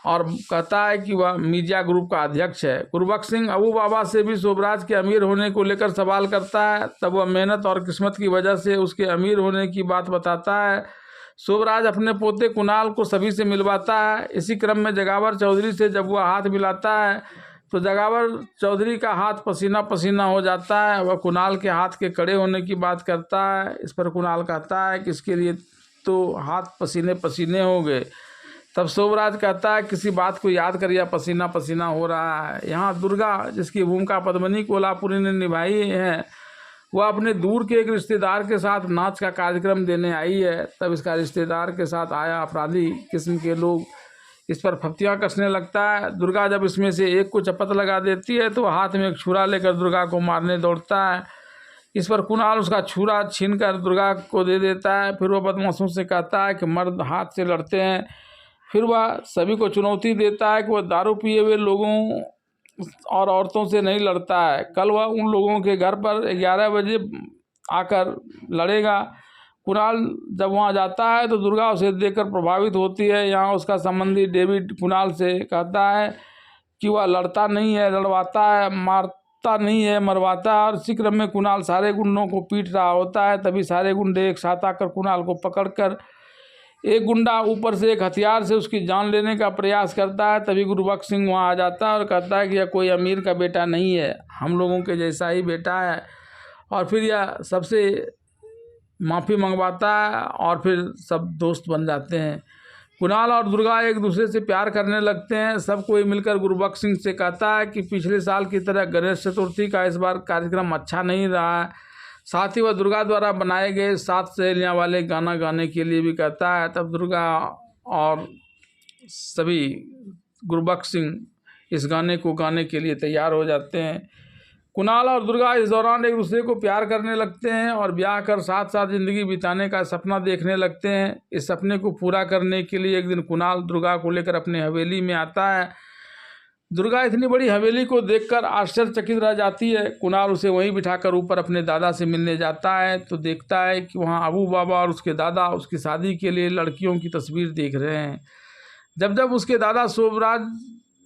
और कहता है कि वह मीडिया ग्रुप का अध्यक्ष है। गुरुबख्श सिंह अबू बाबा से भी शोभराज के अमीर होने को लेकर सवाल करता है। तब वह मेहनत और किस्मत की वजह से उसके अमीर होने की बात बताता है। शोभराज अपने पोते कुणाल को सभी से मिलवाता है। इसी क्रम में जगावर चौधरी से जब वह हाथ मिलाता है तो जगावर चौधरी का हाथ पसीना पसीना हो जाता है। वह कुणाल के हाथ के कड़े होने की बात करता है। इस पर कुणाल कहता है कि इसके लिए तो हाथ पसीने पसीने हो गए। तब शोभराज कहता है किसी बात को याद कर यह पसीना पसीना हो रहा है। यहाँ दुर्गा, जिसकी भूमिका पद्मिनी कोल्हापुरी ने निभाई है, वह अपने दूर के एक रिश्तेदार के साथ नाच का कार्यक्रम देने आई है। तब इसका रिश्तेदार के साथ आया अपराधी किस्म के लोग इस पर फप्तियाँ कसने लगता है। दुर्गा जब इसमें से एक को चपत लगा देती है तो हाथ में एक छुरा लेकर दुर्गा को मारने दौड़ता है। इस पर कुणाल उसका छुरा छीनकर दुर्गा को दे देता है। फिर वह बदमाशों से कहता है कि मर्द हाथ से लड़ते हैं। फिर वह सभी को चुनौती देता है कि वह दारू पिए हुए लोगों और औरतों से नहीं लड़ता है। कल वह उन लोगों के घर पर 11 बजे आकर लड़ेगा। कुणाल जब वहाँ जाता है तो दुर्गा उसे देखकर प्रभावित होती है। यहाँ उसका संबंधी डेविड कुणाल से कहता है कि वह लड़ता नहीं है, लड़वाता है, मारता नहीं है, मरवाता है। और इसी क्रम में कुणाल सारे गुंडों को पीट रहा होता है। तभी सारे गुंडे एक साथ आकर कुणाल को पकड़कर एक गुंडा ऊपर से एक हथियार से उसकी जान लेने का प्रयास करता है। तभी गुरबख्श सिंह वहाँ आ जाता है और कहता है कि यह कोई अमीर का बेटा नहीं है, हम लोगों के जैसा ही बेटा है। और फिर यह सबसे माफ़ी मंगवाता है और फिर सब दोस्त बन जाते हैं। कुणाल और दुर्गा एक दूसरे से प्यार करने लगते हैं। सब कोई मिलकर गुरबख्श सिंह से कहता है कि पिछले साल की तरह गणेश चतुर्थी का इस बार कार्यक्रम अच्छा नहीं रहा है। साथ ही वह दुर्गा द्वारा बनाए गए 7 सहेलियाँ वाले गाना गाने के लिए भी कहता है। तब दुर्गा और सभी गुरबख्श सिंह इस गाने को गाने के लिए तैयार हो जाते हैं। कुणाल और दुर्गा इस दौरान एक दूसरे को प्यार करने लगते हैं और ब्याह कर साथ साथ ज़िंदगी बिताने का सपना देखने लगते हैं। इस सपने को पूरा करने के लिए एक दिन कुणाल दुर्गा को लेकर अपने हवेली में आता है। दुर्गा इतनी बड़ी हवेली को देखकर आश्चर्यचकित रह जाती है। कुणाल उसे वहीं बिठाकर ऊपर अपने दादा से मिलने जाता है तो देखता है कि वहाँ अबू बाबा और उसके दादा उसकी शादी के लिए लड़कियों की तस्वीर देख रहे हैं। जब जब उसके दादा शोभराज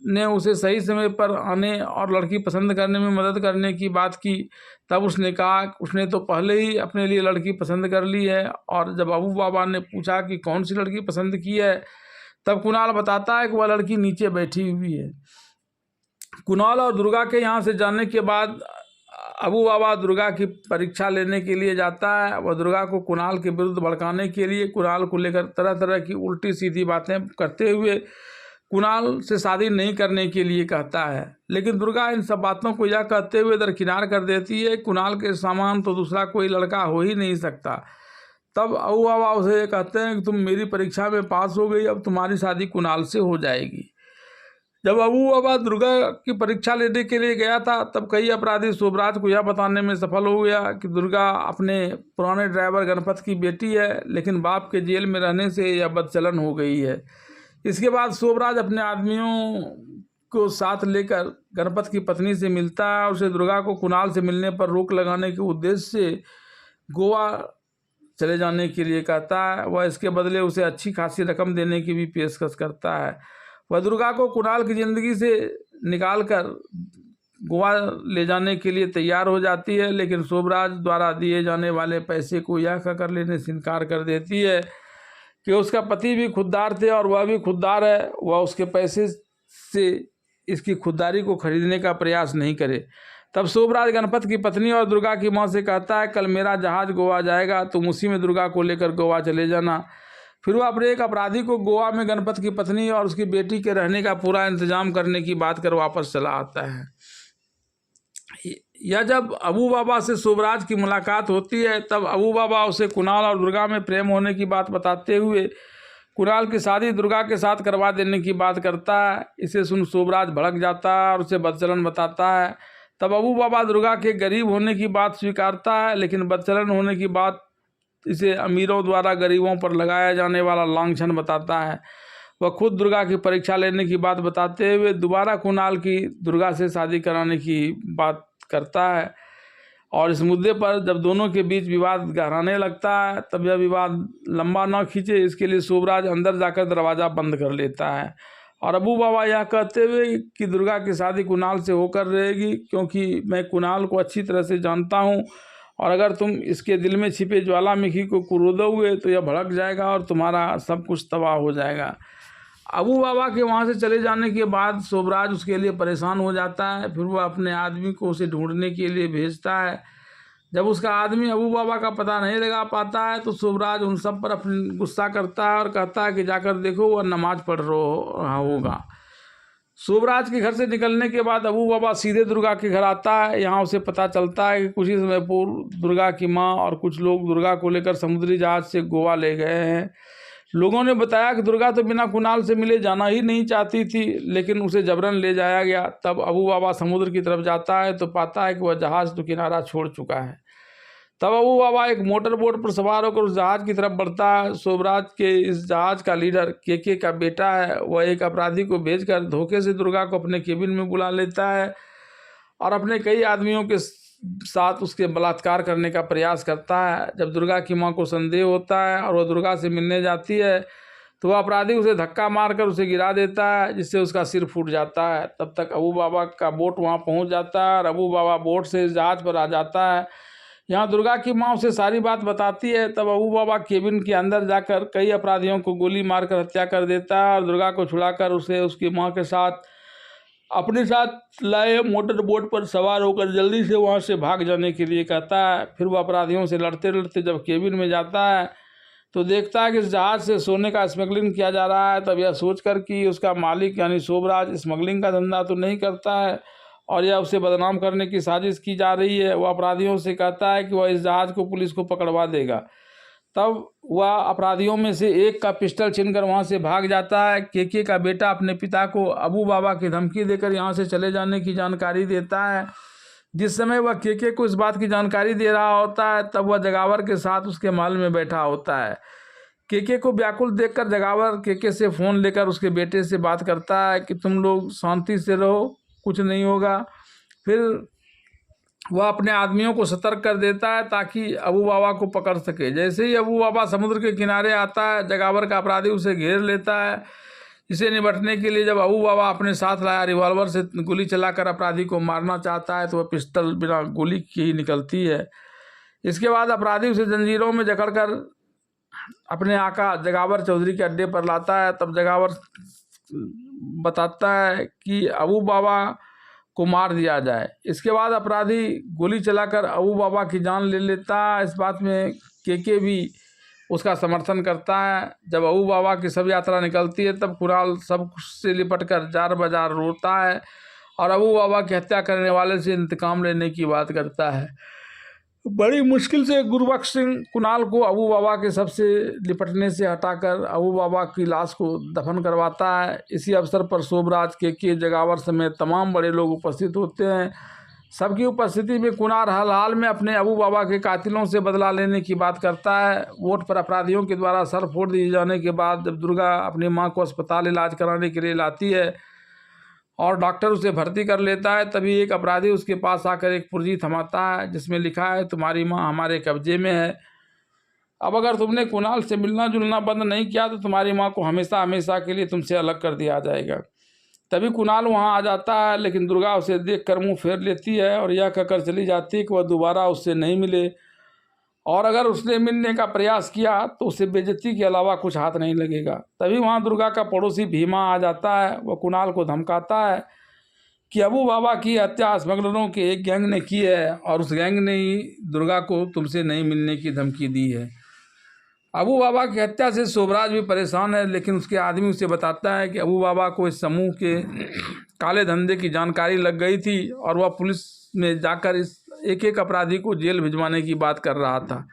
ने उसे सही समय पर आने और लड़की पसंद करने में मदद करने की बात की, तब उसने कहा उसने तो पहले ही अपने लिए लड़की पसंद कर ली है। और जब अबू बाबा ने पूछा कि कौन सी लड़की पसंद की है, तब कुणाल बताता है कि वह लड़की नीचे बैठी हुई है। कुणाल और दुर्गा के यहाँ से जाने के बाद अबू बाबा दुर्गा की परीक्षा लेने के लिए जाता है। वह दुर्गा को कुणाल के विरुद्ध भड़काने के लिए कुणाल को लेकर तरह तरह की उल्टी सीधी बातें करते हुए कुणाल से शादी नहीं करने के लिए कहता है। लेकिन दुर्गा इन सब बातों को यह कहते हुए दरकिनार कर देती है, कुणाल के समान तो दूसरा कोई लड़का हो ही नहीं सकता। तब अबू बाबा उसे कहते हैं कि तुम मेरी परीक्षा में पास हो गई, अब तुम्हारी शादी कुणाल से हो जाएगी। जब अबू बाबा दुर्गा की परीक्षा लेने के लिए गया था, तब कई अपराधी शोभराज को यह बताने में सफल हो गया कि दुर्गा अपने पुराने ड्राइवर गणपत की बेटी है, लेकिन बाप के जेल में रहने से यह बदचलन हो गई है। इसके बाद शोभराज अपने आदमियों को साथ लेकर गणपत की पत्नी से मिलता है और उसे दुर्गा को कुणाल से मिलने पर रोक लगाने के उद्देश्य से गोवा चले जाने के लिए कहता है। वह इसके बदले उसे अच्छी खासी रकम देने की भी पेशकश करता है। वह दुर्गा को कुणाल की ज़िंदगी से निकाल कर गोवा ले जाने के लिए तैयार हो जाती है, लेकिन शोभराज द्वारा दिए जाने वाले पैसे को यह कहकर लेने से इनकार कर देती है कि उसका पति भी खुददार थे और वह भी खुददार है, वह उसके पैसे से इसकी खुददारी को खरीदने का प्रयास नहीं करे। तब शोभराज गणपत की पत्नी और दुर्गा की मां से कहता है, कल मेरा जहाज़ गोवा जाएगा, तुम उसी में दुर्गा को लेकर गोवा चले जाना। फिर वह अपने एक अपराधी को गोवा में गणपत की पत्नी और उसकी बेटी के रहने का पूरा इंतजाम करने की बात कर वापस चला आता है। या जब अबू बाबा से शोभराज की मुलाकात होती है, तब अबू बाबा उसे कुणाल और दुर्गा में प्रेम होने की बात बताते हुए कुणाल की शादी दुर्गा के साथ करवा देने की बात करता है। इसे सुन शोभराज भड़क जाता है और उसे बदचलन बताता है। तब अबू बाबा दुर्गा के गरीब होने की बात स्वीकारता है, लेकिन बदचलन होने की बात इसे अमीरों द्वारा गरीबों पर लगाया जाने वाला लांछन बताता है। वह खुद दुर्गा की परीक्षा लेने की बात बताते हुए दोबारा कुणाल की दुर्गा से शादी कराने की बात करता है। और इस मुद्दे पर जब दोनों के बीच विवाद गहराने लगता है, तब यह विवाद लंबा न खींचे इसके लिए शोभराज अंदर जाकर दरवाज़ा बंद कर लेता है। और अबू बाबा यह कहते हुए कि दुर्गा की शादी कुणाल से होकर रहेगी, क्योंकि मैं कुणाल को अच्छी तरह से जानता हूँ और अगर तुम इसके दिल में छिपे ज्वालामुखी को कुरोदोगे तो यह भड़क जाएगा और तुम्हारा सब कुछ तबाह हो जाएगा। अबू बाबा के वहाँ से चले जाने के बाद शोभराज उसके लिए परेशान हो जाता है। फिर वह अपने आदमी को उसे ढूंढने के लिए भेजता है। जब उसका आदमी अबू बाबा का पता नहीं लगा पाता है तो शोभराज उन सब पर अपनी गुस्सा करता है और कहता है कि जाकर देखो वह नमाज पढ़ रहा होगा। शोभराज के घर से निकलने के बाद अबू बाबा सीधे दुर्गा के घर आता है। यहाँ उसे पता चलता है कि कुछ ही समय पूर्व दुर्गा की माँ और कुछ लोग दुर्गा को लेकर समुद्री जहाज से गोवा ले गए हैं। लोगों ने बताया कि दुर्गा तो बिना कुणाल से मिले जाना ही नहीं चाहती थी, लेकिन उसे जबरन ले जाया गया। तब अबू बाबा समुद्र की तरफ जाता है तो पाता है कि वह जहाज़ तो किनारा छोड़ चुका है। तब अबू बाबा एक मोटर बोट पर सवार होकर उस जहाज़ की तरफ बढ़ता है। शोभराज के इस जहाज़ का लीडर के का बेटा है। वह एक अपराधी को भेजकर धोखे से दुर्गा को अपने केबिन में बुला लेता है और अपने कई आदमियों के साथ उसके बलात्कार करने का प्रयास करता है। जब दुर्गा की मां को संदेह होता है और वह दुर्गा से मिलने जाती है तो वह अपराधी उसे धक्का मारकर उसे गिरा देता है, जिससे उसका सिर फूट जाता है। तब तक अबू बाबा का बोट वहां पहुंच जाता है और अबू बाबा बोट से जहाज पर आ जाता है। यहाँ दुर्गा की माँ उसे सारी बात बताती है। तब अबू बाबा केबिन के अंदर जाकर कई अपराधियों को गोली मारकर हत्या कर देता है और दुर्गा को छुड़ाकर उसे उसकी माँ के साथ अपने साथ लाए मोटर बोट पर सवार होकर जल्दी से वहाँ से भाग जाने के लिए कहता है। फिर वह अपराधियों से लड़ते लड़ते जब केबिन में जाता है तो देखता है कि इस जहाज से सोने का स्मगलिंग किया जा रहा है। तब यह सोचकर कि उसका मालिक यानी शोभराज स्मगलिंग का धंधा तो नहीं करता है और यह उसे बदनाम करने की साजिश की जा रही है, वह अपराधियों से कहता है कि वह इस जहाज को पुलिस को पकड़वा देगा। तब वह अपराधियों में से एक का पिस्टल छीनकर वहां से भाग जाता है। केके का बेटा अपने पिता को अबू बाबा की धमकी देकर यहां से चले जाने की जानकारी देता है। जिस समय वह केके को इस बात की जानकारी दे रहा होता है तब वह जगावर के साथ उसके महल में बैठा होता है। केके को व्याकुल देखकर जगावर केके से फ़ोन लेकर उसके बेटे से बात करता है कि तुम लोग शांति से रहो, कुछ नहीं होगा। फिर वह अपने आदमियों को सतर्क कर देता है ताकि अबू बाबा को पकड़ सके। जैसे ही अबू बाबा समुद्र के किनारे आता है जगावर का अपराधी उसे घेर लेता है। इसे निपटने के लिए जब अबू बाबा अपने साथ लाया रिवॉल्वर से गोली चलाकर अपराधी को मारना चाहता है तो वह पिस्टल बिना गोली की ही निकलती है। इसके बाद अपराधी उसे जंजीरों में जकड़कर अपने आका जगावर चौधरी के अड्डे पर लाता है। तब जगावर बताता है कि अबू बाबा को मार दिया जाए। इसके बाद अपराधी गोली चलाकर अबू बाबा की जान ले लेता है। इस बात में केके भी उसका समर्थन करता है। जब अबू बाबा की सब यात्रा निकलती है तब कुणाल सब से लिपटकर जार बाजार रोता है और अबू बाबा की हत्या करने वाले से इंतकाम लेने की बात करता है। बड़ी मुश्किल से गुरबख्श सिंह कुणाल को अबू बाबा के सबसे लिपटने से हटाकर अबू बाबा की लाश को दफन करवाता है। इसी अवसर पर शोभराज के जगावर समेत तमाम बड़े लोग उपस्थित होते हैं। सबकी उपस्थिति में कुणाल हाल हाल में अपने अबू बाबा के कातिलों से बदला लेने की बात करता है। वोट पर अपराधियों के द्वारा सर फोड़ दिए जाने के बाद जब दुर्गा अपनी मां को अस्पताल इलाज कराने के लिए लाती है और डॉक्टर उसे भर्ती कर लेता है तभी एक अपराधी उसके पास आकर एक पुर्जी थमाता है जिसमें लिखा है तुम्हारी मां हमारे कब्जे में है। अब अगर तुमने कुणाल से मिलना जुलना बंद नहीं किया तो तुम्हारी मां को हमेशा हमेशा के लिए तुमसे अलग कर दिया जाएगा। तभी कुणाल वहां आ जाता है लेकिन दुर्गा उसे देख कर मुँह फेर लेती है और यह कहकर चली जाती है कि वह दोबारा उससे नहीं मिले और अगर उसने मिलने का प्रयास किया तो उसे बेइज्जती के अलावा कुछ हाथ नहीं लगेगा। तभी वहाँ दुर्गा का पड़ोसी भीमा आ जाता है। वह कुणाल को धमकाता है कि अबू बाबा की हत्या स्मगलरों के एक गैंग ने की है और उस गैंग ने ही दुर्गा को तुमसे नहीं मिलने की धमकी दी है। अबू बाबा की हत्या से शोभराज भी परेशान है लेकिन उसके आदमी उसे बताता है कि अबू बाबा को इस समूह के काले धंधे की जानकारी लग गई थी और वह पुलिस में जाकर इस एक एक अपराधी को जेल भिजवाने की बात कर रहा था।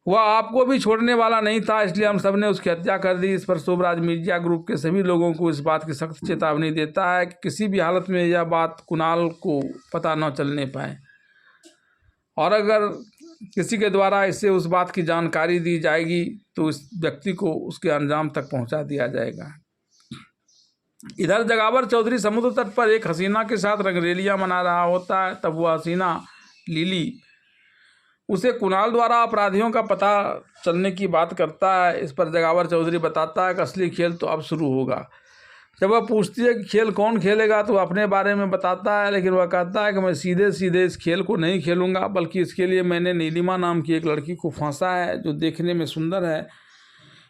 वह आपको भी छोड़ने वाला नहीं था, इसलिए हम सब ने उसकी हत्या कर दी। इस पर शोभराज मीडिया ग्रुप के सभी लोगों को इस बात की सख्त चेतावनी देता है कि किसी भी हालत में यह बात कुणाल को पता न चलने पाए और अगर किसी के द्वारा इससे उस बात की जानकारी दी जाएगी तो इस व्यक्ति को उसके अंजाम तक पहुंचा दिया जाएगा। इधर जगावर चौधरी समुद्र तट पर एक हसीना के साथ रंगरेलियां मना रहा होता है। तब वह हसीना लीली उसे कुणाल द्वारा अपराधियों का पता चलने की बात करता है। इस पर जगावर चौधरी बताता है कि असली खेल तो अब शुरू होगा। जब वह पूछती है कि खेल कौन खेलेगा तो वह अपने बारे में बताता है लेकिन वह कहता है कि मैं सीधे सीधे इस खेल को नहीं खेलूँगा बल्कि इसके लिए मैंने नीलिमा नाम की एक लड़की को फांसा है जो देखने में सुंदर है।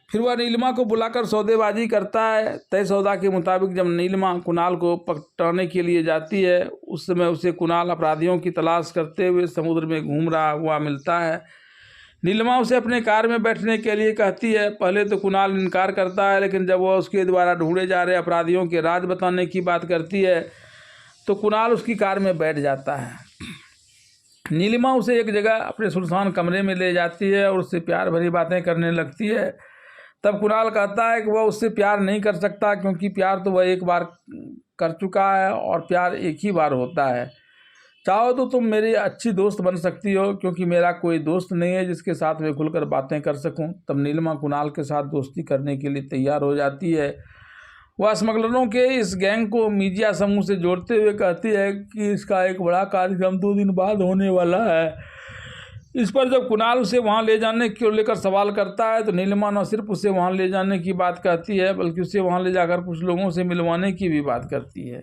फिर वह नीलिमा को बुलाकर सौदेबाजी करता है। तय सौदा के मुताबिक जब नीलिमा कुणाल को पकड़ने के लिए जाती है उस समय उसे कुणाल अपराधियों की तलाश करते हुए समुद्र में घूम रहा हुआ मिलता है। नीलिमा उसे अपने कार में बैठने के लिए कहती है। पहले तो कुणाल इनकार करता है लेकिन जब वह उसके द्वारा ढूंढे जा रहे अपराधियों के राज बताने की बात करती है तो कुणाल उसकी कार में बैठ जाता है। नीलिमा उसे एक जगह अपने सुनसान कमरे में ले जाती है और उससे प्यार भरी बातें करने लगती है। तब कुणाल कहता है कि वह उससे प्यार नहीं कर सकता क्योंकि प्यार तो वह एक बार कर चुका है और प्यार एक ही बार होता है। चाहो तो तुम मेरी अच्छी दोस्त बन सकती हो क्योंकि मेरा कोई दोस्त नहीं है जिसके साथ मैं खुलकर बातें कर सकूं। तब नीलिमा कुणाल के साथ दोस्ती करने के लिए तैयार हो जाती है वह स्मगलरों के इस गैंग को मीडिया समूह से जोड़ते हुए कहती है कि इसका एक बड़ा कार्यक्रम 2 दिन बाद होने वाला है। इस पर जब कुणाल उसे वहां ले जाने को लेकर सवाल करता है तो नीलिमा न सिर्फ उसे वहां ले जाने की बात कहती है बल्कि उसे वहां ले जाकर कुछ लोगों से मिलवाने की भी बात करती है।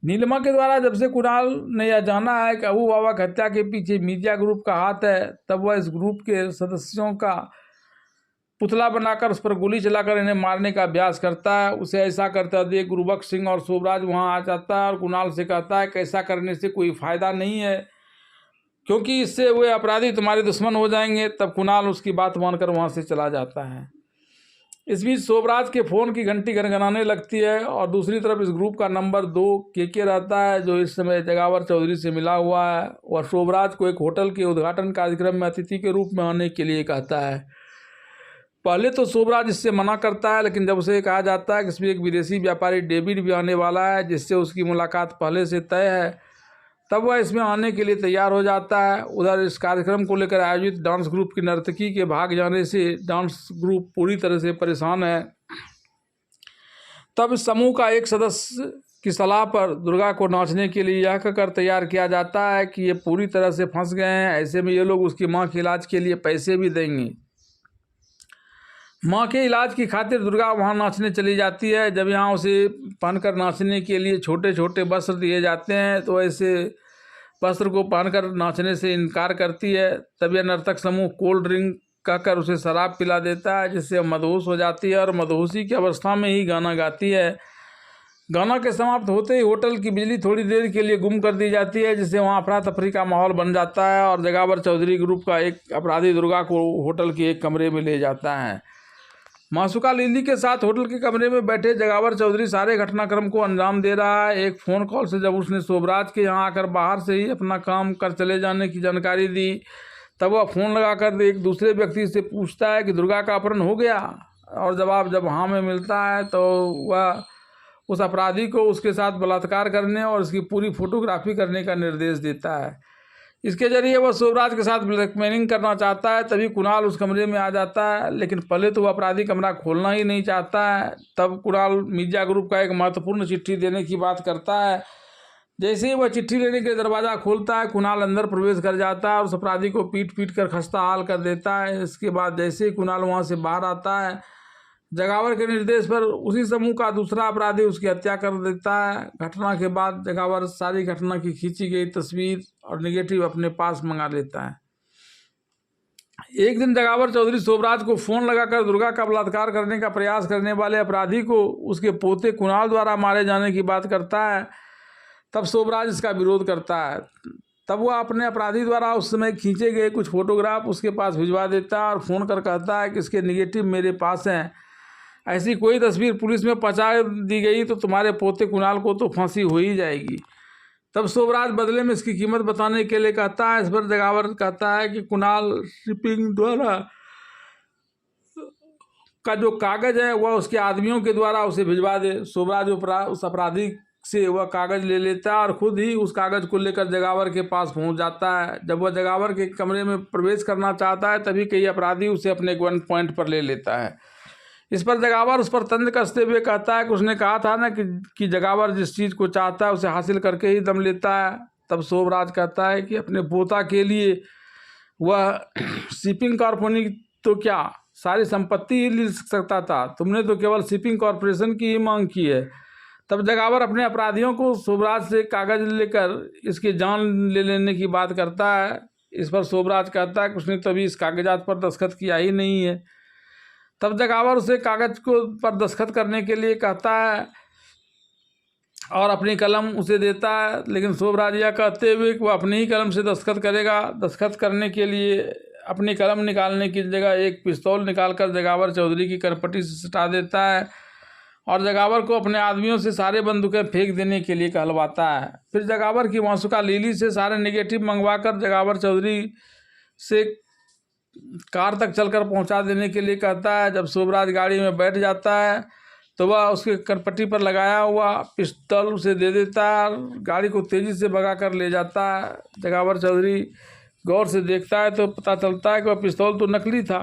नीलिमा के द्वारा जब से कुणाल ने यह जाना है कि अबू बाबा की हत्या के पीछे मीडिया ग्रुप का हाथ है, तब वह इस ग्रुप के सदस्यों का पुतला बनाकर उस पर गोली चलाकर इन्हें मारने का अभ्यास करता है। उसे ऐसा करता देख गुरुबख्श सिंह और शोभराज वहां आ जाता है और कुणाल से कहता है कि ऐसा करने से कोई फ़ायदा नहीं है क्योंकि इससे वे अपराधी तुम्हारे दुश्मन हो जाएंगे। तब कुणाल उसकी बात मानकर वहां से चला जाता है। इस बीच शोभराज के फ़ोन की घंटी गनगनाने लगती है और दूसरी तरफ इस ग्रुप का नंबर 2 के रहता है जो इस समय जगावर चौधरी से मिला हुआ है और शोभराज को एक होटल के उद्घाटन कार्यक्रम में अतिथि के रूप में आने के लिए कहता है। पहले तो शोभराज इससे मना करता है, लेकिन जब उसे कहा जाता है कि इसमें एक विदेशी व्यापारी डेविड भी आने वाला है जिससे उसकी मुलाकात पहले से तय है, तब वह इसमें आने के लिए तैयार हो जाता है। उधर इस कार्यक्रम को लेकर आयोजित डांस ग्रुप की नर्तकी के भाग जाने से डांस ग्रुप पूरी तरह से परेशान है। तब इस समूह का एक सदस्य की सलाह पर दुर्गा को नाचने के लिए यह कहकर तैयार किया जाता है कि ये पूरी तरह से फंस गए हैं, ऐसे में ये लोग उसकी माँ के इलाज के लिए पैसे भी देंगे। माँ के इलाज की खातिर दुर्गा वहाँ नाचने चली जाती है। जब यहाँ उसे पहनकर नाचने के लिए छोटे छोटे वस्त्र दिए जाते हैं तो ऐसे वस्त्र को पहनकर नाचने से इनकार करती है। तब यह नर्तक समूह कोल्ड ड्रिंक कहकर उसे शराब पिला देता है जिससे मदहोश हो जाती है और मदहोशी की अवस्था में ही गाना गाती है। गाना के समाप्त होते ही होटल की बिजली थोड़ी देर के लिए गुम कर दी जाती है जिससे वहाँ अफरा तफरी का माहौल बन जाता है और जगावर चौधरी ग्रुप का एक अपराधी दुर्गा को होटल के एक कमरे में ले जाता है। मासूका लिली के साथ होटल के कमरे में बैठे जगावर चौधरी सारे घटनाक्रम को अंजाम दे रहा है। एक फ़ोन कॉल से जब उसने शोभराज के यहाँ आकर बाहर से ही अपना काम कर चले जाने की जानकारी दी, तब वह फ़ोन लगाकर एक दूसरे व्यक्ति से पूछता है कि दुर्गा का अपहरण हो गया और जवाब जब हाँ में मिलता है तो वह उस अपराधी को उसके साथ बलात्कार करने और उसकी पूरी फोटोग्राफी करने का निर्देश देता है। इसके जरिए वह शोभराज के साथ ब्लैकमेलिंग करना चाहता है। तभी कुणाल उस कमरे में आ जाता है, लेकिन पहले तो वह अपराधी कमरा खोलना ही नहीं चाहता है। तब कुणाल मीडिया ग्रुप का एक महत्वपूर्ण चिट्ठी देने की बात करता है। जैसे ही वह चिट्ठी लेने के दरवाज़ा खोलता है, कुणाल अंदर प्रवेश कर जाता है और उस अपराधी को पीट पीट कर खस्ता हाल कर देता है। इसके बाद जैसे ही कुणाल वहाँ से बाहर आता है, जगावर के निर्देश पर उसी समूह का दूसरा अपराधी उसकी हत्या कर देता है। घटना के बाद जगावर सारी घटना की खींची गई तस्वीर और नेगेटिव अपने पास मंगा लेता है। एक दिन जगावर चौधरी शोभराज को फ़ोन लगाकर दुर्गा का बलात्कार करने का प्रयास करने वाले अपराधी को उसके पोते कुणाल द्वारा मारे जाने की बात करता है। तब शोभराज इसका विरोध करता है। तब वह अपने अपराधी द्वारा उस समय खींचे गए कुछ फोटोग्राफ उसके पास भिजवा देता है और फ़ोन कर कहता है कि इसके नेगेटिव मेरे पास हैं, ऐसी कोई तस्वीर पुलिस में पहुंचा दी गई तो तुम्हारे पोते कुणाल को तो फांसी हो ही जाएगी। तब शोभराज बदले में इसकी कीमत बताने के लिए कहता है। इस पर जगावर कहता है कि कुणाल शिपिंग द्वारा का जो कागज़ है वह उसके आदमियों के द्वारा उसे भिजवा दे। शोभराज उस अपराधी से वह कागज़ ले लेता है और ख़ुद ही उस कागज़ को लेकर जगावर के पास पहुंच जाता है। जब वह जगावर के कमरे में प्रवेश करना चाहता है तभी कई अपराधी उसे अपने गन पॉइंट पर ले लेता है। इस पर जगावर उस पर तंज कसते हुए कहता है कि उसने कहा था ना कि जगावर जिस चीज़ को चाहता है उसे हासिल करके ही दम लेता है। तब शोभराज कहता है कि अपने पोता के लिए वह शिपिंग कॉर्पोरेशन तो क्या सारी संपत्ति ही ले सकता था, तुमने तो केवल शिपिंग कॉर्पोरेशन की ही मांग की है। तब जगावर अपने अपराधियों को शोभराज से कागज़ लेकर इसकी जान ले लेने की बात करता है। इस पर शोभराज कहता है कि उसने तभी इस कागजात पर दस्तखत किया ही नहीं है। तब जगावर उसे कागज़ को पर दस्तखत करने के लिए कहता है और अपनी कलम उसे देता है, लेकिन शोभराज यह कहते हुए कि वह अपनी ही कलम से दस्तखत करेगा। दस्तखत करने के लिए अपनी कलम निकालने की जगह एक पिस्तौल निकालकर जगावर चौधरी की करपटी से सटा देता है और जगावर को अपने आदमियों से सारे बंदूकें फेंक देने के लिए कहलवाता है। फिर जगावर की मासूका लिली से सारे नेगेटिव मंगवाकर जगावर चौधरी से कार तक चलकर पहुंचा देने के लिए कहता है। जब शोभराज गाड़ी में बैठ जाता है तो वह उसके करपट्टी पर लगाया हुआ पिस्तौल उसे दे देता है, गाड़ी को तेज़ी से भगा कर ले जाता है। जगावर चौधरी गौर से देखता है तो पता चलता है कि वह पिस्तौल तो नकली था।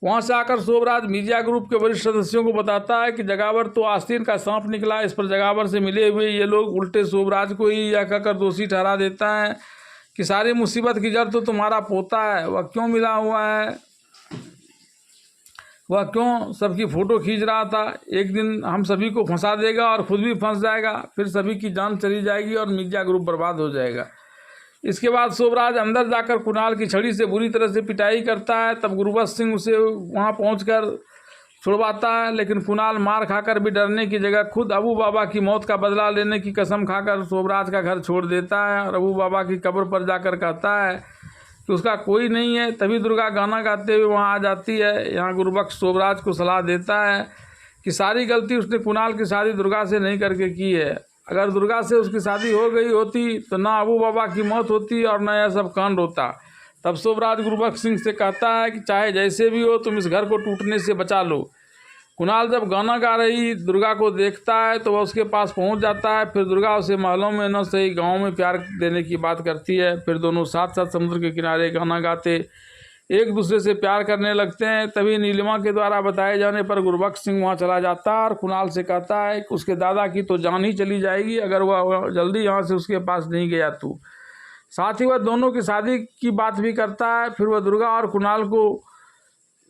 वहां से आकर शोभराज मीडिया ग्रुप के वरिष्ठ सदस्यों को बताता है कि जगावर तो आस्तीन का सांप निकला। इस पर जगावर से मिले हुए ये लोग उल्टे शोभराज को ही यह कहकर दोषी ठहरा देता है कि सारी मुसीबत की जड़ तो तुम्हारा पोता है, वह क्यों मिला हुआ है, वह क्यों सबकी फ़ोटो खींच रहा था। एक दिन हम सभी को फंसा देगा और खुद भी फंस जाएगा, फिर सभी की जान चली जाएगी और मीडिया ग्रुप बर्बाद हो जाएगा। इसके बाद शोभराज अंदर जाकर कुणाल की छड़ी से बुरी तरह से पिटाई करता है। तब गुरबख्श सिंह उसे वहां पहुंचकर छुड़वाता है, लेकिन कुणाल मार खाकर भी डरने की जगह खुद अबू बाबा की मौत का बदला लेने की कसम खाकर शोभराज का घर छोड़ देता है और अबू बाबा की कब्र पर जाकर कहता है कि उसका कोई नहीं है। तभी दुर्गा गाना गाते हुए वहाँ आ जाती है। यहाँ गुरबख्श शोभराज को सलाह देता है कि सारी गलती उसने कुणाल की शादी दुर्गा से नहीं करके की है। अगर दुर्गा से उसकी शादी हो गई होती तो ना अबू बाबा की मौत होती और न यह सब कांड होता। तब शोभराज गुरबख्श सिंह से कहता है कि चाहे जैसे भी हो तुम इस घर को टूटने से बचा लो। कुणाल जब गाना गा रही दुर्गा को देखता है तो वह उसके पास पहुंच जाता है। फिर दुर्गा उसे महलों में न सही गाँव में प्यार देने की बात करती है। फिर दोनों साथ साथ समुद्र के किनारे गाना गाते एक दूसरे से प्यार करने लगते हैं। तभी नीलिमा के द्वारा बताए जाने पर गुरबख्श सिंह वहाँ चला जाता है और कुणाल से कहता है कि उसके दादा की तो जान ही चली जाएगी अगर वह जल्दी यहाँ से उसके पास नहीं गया तू। साथ ही वह दोनों की शादी की बात भी करता है। फिर वह दुर्गा और कुणाल को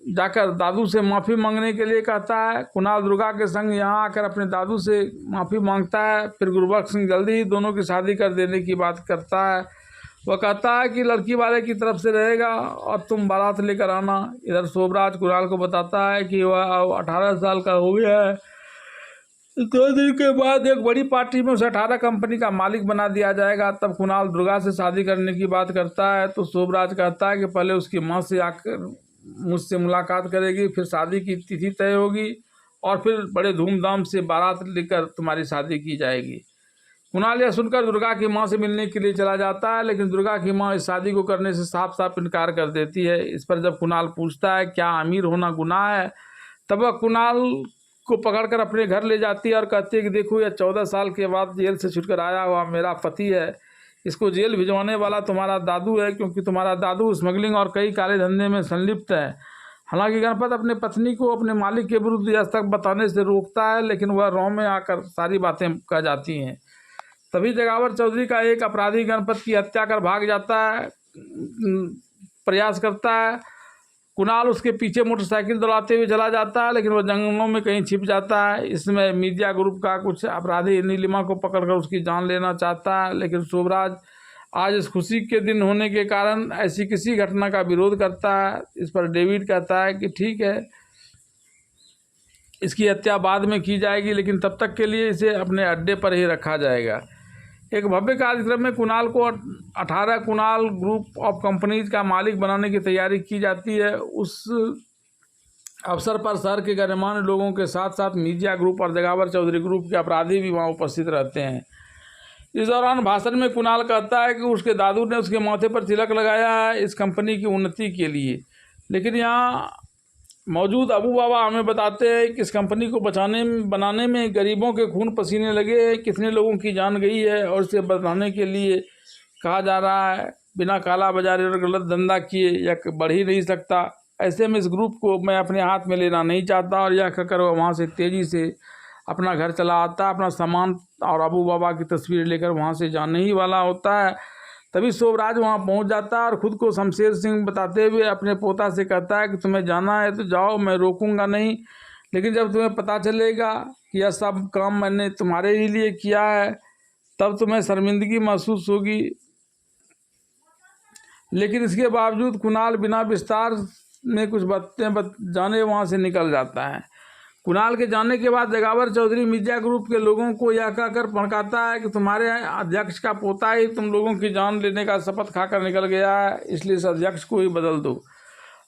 जाकर दादू से माफ़ी मांगने के लिए कहता है। कुणाल दुर्गा के संग यहाँ आकर अपने दादू से माफ़ी मांगता है। फिर गुरबख्श सिंह जल्दी ही दोनों की शादी कर देने की बात करता है। वह कहता है कि लड़की वाले की तरफ से रहेगा और तुम बारात लेकर आना। इधर शोभराज कुणाल को बताता है कि वह अब 18 साल का हो गया है। 2 दिन के बाद एक बड़ी पार्टी में उसे 18 कंपनी का मालिक बना दिया जाएगा। तब कुणाल दुर्गा से शादी करने की बात करता है तो शोभराज कहता है कि पहले उसकी माँ से आकर मुझसे मुलाकात करेगी, फिर शादी की तिथि तय होगी और फिर बड़े धूमधाम से बारात लेकर तुम्हारी शादी की जाएगी। कुणाल यह सुनकर दुर्गा की माँ से मिलने के लिए चला जाता है, लेकिन दुर्गा की माँ इस शादी को करने से साफ साफ इनकार कर देती है। इस पर जब कुणाल पूछता है क्या अमीर होना गुनाह है, तब वह कुणाल को पकड़कर अपने घर ले जाती है और कहती है कि देखो यह 14 साल के बाद जेल से छुटकर आया हुआ मेरा पति है। इसको जेल भिजवाने वाला तुम्हारा दादू है, क्योंकि तुम्हारा दादू स्मगलिंग और कई काले धंधे में संलिप्त है। हालांकि गणपत अपने पत्नी को अपने मालिक के विरुद्ध यह तक बताने से रोकता है, लेकिन वह रौ में आकर सारी बातें कह जाती हैं। तभी जगावर चौधरी का एक अपराधी गणपत की हत्या कर भाग जाता है, प्रयास करता है। कुणाल उसके पीछे मोटरसाइकिल दौड़ाते हुए चला जाता है, लेकिन वह जंगलों में कहीं छिप जाता है। इसमें मीडिया ग्रुप का कुछ अपराधी नीलिमा को पकड़कर उसकी जान लेना चाहता है, लेकिन शोभराज आज इस खुशी के दिन होने के कारण ऐसी किसी घटना का विरोध करता है। इस पर डेविड कहता है कि ठीक है, इसकी हत्या बाद में की जाएगी, लेकिन तब तक के लिए इसे अपने अड्डे पर ही रखा जाएगा। एक भव्य कार्यक्रम में कुणाल को 18 कुणाल ग्रुप ऑफ कंपनीज का मालिक बनाने की तैयारी की जाती है। उस अवसर पर शहर के गणमान्य लोगों के साथ साथ मीडिया ग्रुप और जगावर चौधरी ग्रुप के अपराधी भी वहाँ उपस्थित रहते हैं। इस दौरान भाषण में कुणाल कहता है कि उसके दादू ने उसके माथे पर तिलक लगाया है इस कंपनी की उन्नति के लिए, लेकिन यहाँ मौजूद अबू बाबा हमें बताते हैं कि इस कंपनी को बनाने में गरीबों के खून पसीने लगे हैं, कितने लोगों की जान गई है और इसे बनाने के लिए कहा जा रहा है बिना काला बाजारी और गलत धंधा किए यह बढ़ ही नहीं सकता। ऐसे में इस ग्रुप को मैं अपने हाथ में लेना नहीं चाहता। और यह कहकर वह वहाँ से तेज़ी से अपना घर चला आता, अपना सामान और अबू बाबा की तस्वीर लेकर वहाँ से जाने ही वाला होता है। तभी शोभराज वहाँ पहुँच जाता है और ख़ुद को शमशेर सिंह बताते हुए अपने पोता से कहता है कि तुम्हें जाना है तो जाओ, मैं रोकूंगा नहीं, लेकिन जब तुम्हें पता चलेगा कि यह सब काम मैंने तुम्हारे ही लिए किया है तब तुम्हें शर्मिंदगी महसूस होगी। लेकिन इसके बावजूद कुणाल बिना विस्तार में कुछ बातें जाने वहाँ से निकल जाता है। कुणाल के जाने के बाद जगावर चौधरी मीडिया ग्रुप के लोगों को यह कहकर भड़काता है कि तुम्हारे अध्यक्ष का पोता ही तुम लोगों की जान लेने का शपथ खाकर निकल गया है, इसलिए इस अध्यक्ष को ही बदल दो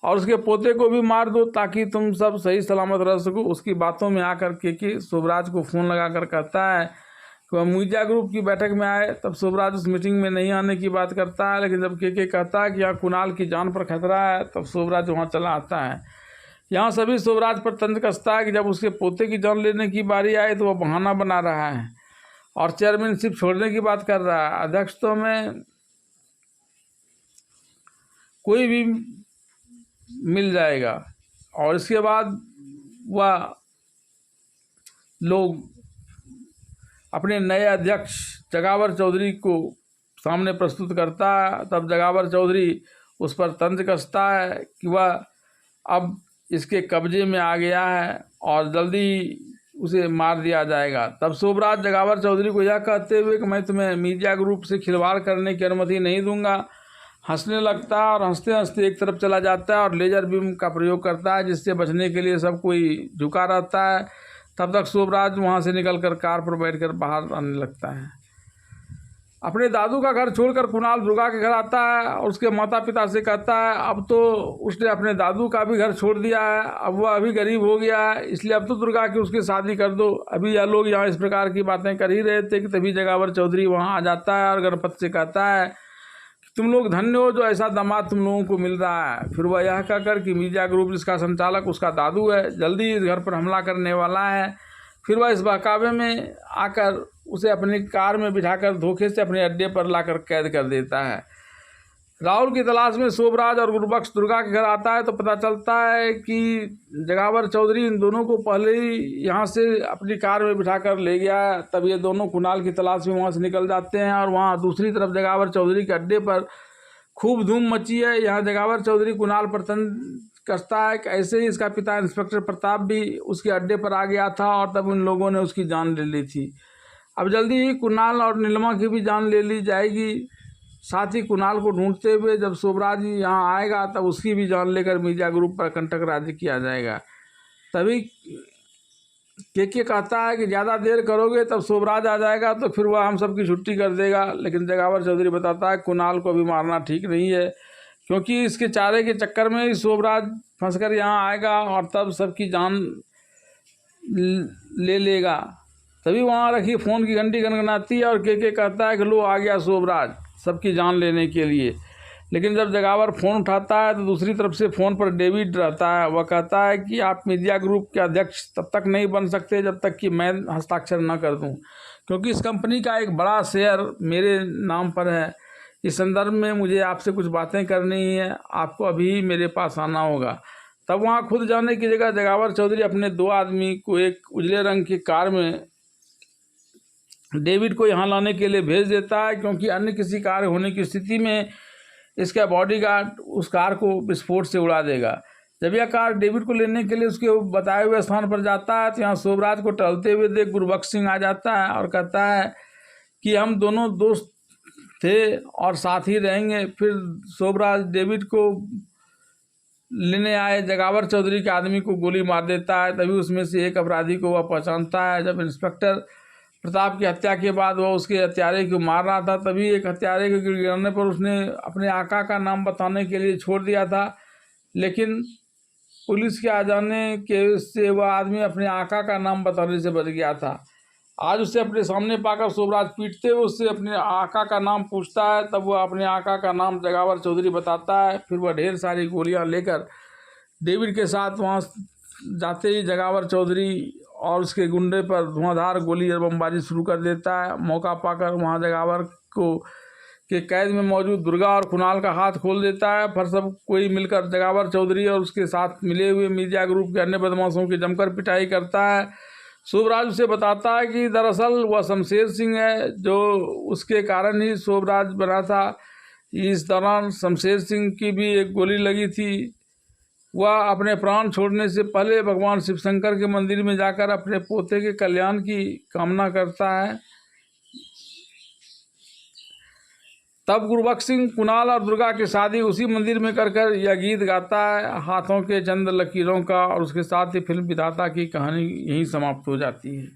और उसके पोते को भी मार दो ताकि तुम सब सही सलामत रह सको। उसकी बातों में आकर के शोभराज को फ़ोन लगाकर कहता है कि वह मीडिया ग्रुप की बैठक में आए। तब शोभराज उस मीटिंग में नहीं आने की बात करता है, लेकिन जब के कहता है कि यहाँ कुणाल की जान पर खतरा है तब शोभराज वहाँ चला आता है। यहाँ सभी शोभराज पर तंज कसता है कि जब उसके पोते की जान लेने की बारी आए तो वह बहाना बना रहा है और चेयरमैनशिप छोड़ने की बात कर रहा है। अध्यक्ष तो में कोई भी मिल जाएगा और इसके बाद वह लोग अपने नए अध्यक्ष जगावर चौधरी को सामने प्रस्तुत करता है। तब जगावर चौधरी उस पर तंज कसता है कि वह अब इसके कब्जे में आ गया है और जल्दी उसे मार दिया जाएगा। तब शोभराज जगावर चौधरी को यह कहते हुए कि मैं तुम्हें मीडिया ग्रुप से खिलवाड़ करने की अनुमति नहीं दूंगा, हंसने लगता है और हंसते हंसते एक तरफ चला जाता है और लेजर बीम का प्रयोग करता है, जिससे बचने के लिए सब कोई झुका रहता है। तब तक शोभराज वहाँ से निकलकर कार पर बैठकर बाहर आने लगता है। अपने दादू का घर छोड़कर कुणाल दुर्गा के घर आता है और उसके माता पिता से कहता है अब तो उसने अपने दादू का भी घर छोड़ दिया है, अब वह अभी गरीब हो गया है, इसलिए अब तो दुर्गा की उसकी शादी कर दो। अभी यह लोग यहाँ इस प्रकार की बातें कर ही रहे थे कि तभी जगावर चौधरी वहाँ आ जाता है और गणपत से कहता है कि तुम लोग धन्य हो जो ऐसा दामाद तुम लोगों को मिल रहा है। फिर वह यह कहकर कि मीडिया ग्रुप जिसका संचालक उसका दादू है जल्दी इस घर पर हमला करने वाला है। फिर वह इस बहकावे में आकर उसे अपनी कार में बिठाकर धोखे से अपने अड्डे पर लाकर कैद कर देता है। राहुल की तलाश में शोभराज और गुरुबख्श दुर्गा के घर आता है तो पता चलता है कि जगावर चौधरी इन दोनों को पहले ही यहाँ से अपनी कार में बिठाकर ले गया है। तब ये दोनों कुणाल की तलाश में वहाँ से निकल जाते हैं और वहाँ दूसरी तरफ जगावर चौधरी के अड्डे पर खूब धूम मची है। यहाँ जगावर चौधरी कुणाल पर तंज कसता है कि ऐसे ही इसका पिता इंस्पेक्टर प्रताप भी उसके अड्डे पर आ गया था और तब उन लोगों ने उसकी जान ले ली थी। अब जल्दी ही कुणाल और नीलिमा की भी जान ले ली जाएगी। साथ ही कुणाल को ढूंढते हुए जब शोभराज यहाँ आएगा तब उसकी भी जान लेकर मीडिया ग्रुप पर कंटक राज्य किया जाएगा। तभी के कहता है कि ज़्यादा देर करोगे तब शोभराज आ जाएगा तो फिर वह हम सबकी छुट्टी कर देगा। लेकिन जगावर चौधरी बताता है कुणाल को भी मारना ठीक नहीं है, क्योंकि इसके चारे के चक्कर में ही शोभराज फंसकर यहाँ आएगा और तब सबकी जान ले लेगा। तभी वहाँ रखी फ़ोन की घंटी गनगनाती है और के कहता है कि लो आ गया शोभराज सबकी जान लेने के लिए। लेकिन जब जगावर फ़ोन उठाता है तो दूसरी तरफ से फ़ोन पर डेविड रहता है। वह कहता है कि आप मीडिया ग्रुप के अध्यक्ष तब तक नहीं बन सकते जब तक कि मैं हस्ताक्षर न कर दूं, क्योंकि इस कंपनी का एक बड़ा शेयर मेरे नाम पर है। इस संदर्भ में मुझे आपसे कुछ बातें करनी है, आपको अभी मेरे पास आना होगा। तब वहाँ खुद जाने की जगह जगावर चौधरी अपने 2 आदमी को एक उजले रंग की कार में डेविड को यहाँ लाने के लिए भेज देता है, क्योंकि अन्य किसी कार होने की स्थिति में इसका बॉडीगार्ड उस कार को विस्फोट से उड़ा देगा। जब यह कार डेविड को लेने के लिए उसके बताए हुए स्थान पर जाता है तो यहाँ शोभराज को टहलते हुए देख गुरुबख्श सिंह आ जाता है और कहता है कि हम दोनों दोस्त थे और साथ ही रहेंगे। फिर शोभराज डेविड को लेने आए जगावर चौधरी के आदमी को गोली मार देता है। तभी उसमें से एक अपराधी को वह पहचानता है। जब इंस्पेक्टर प्रताप की हत्या के बाद वह उसके हत्यारे को मार रहा था तभी एक हत्यारे के गिरने पर उसने अपने आका का नाम बताने के लिए छोड़ दिया था, लेकिन पुलिस के आ जाने के से वह आदमी अपने आका का नाम बताने से बच गया था। आज उसे अपने सामने पाकर शोभराज पीटते हुए उससे अपने आका का नाम पूछता है। तब वह अपने आका का नाम जगावर चौधरी बताता है। फिर वह ढेर सारी गोलियां लेकर डेविड के साथ वहां जाते ही जगावर चौधरी और उसके गुंडे पर धुआंधार गोली और बमबारी शुरू कर देता है। मौका पाकर वहां जगावर को के कैद में मौजूद दुर्गा और कुणाल का हाथ खोल देता है। फिर सब कोई मिलकर जगावर चौधरी और उसके साथ मिले हुए मीडिया ग्रुप के अन्य बदमाशों की जमकर पिटाई करता है। शोभराज उसे बताता है कि दरअसल वह शमशेर सिंह है, जो उसके कारण ही शोभराज बना था। इस दौरान शमशेर सिंह की भी एक गोली लगी थी। वह अपने प्राण छोड़ने से पहले भगवान शिव शंकर के मंदिर में जाकर अपने पोते के कल्याण की कामना करता है। तब गुरुबख्श सिंह कुणाल और दुर्गा की शादी उसी मंदिर में कर यह गीत गाता है हाथों के चंद लकीरों का, और उसके साथ ही फिल्म विधाता की कहानी यहीं समाप्त हो जाती है।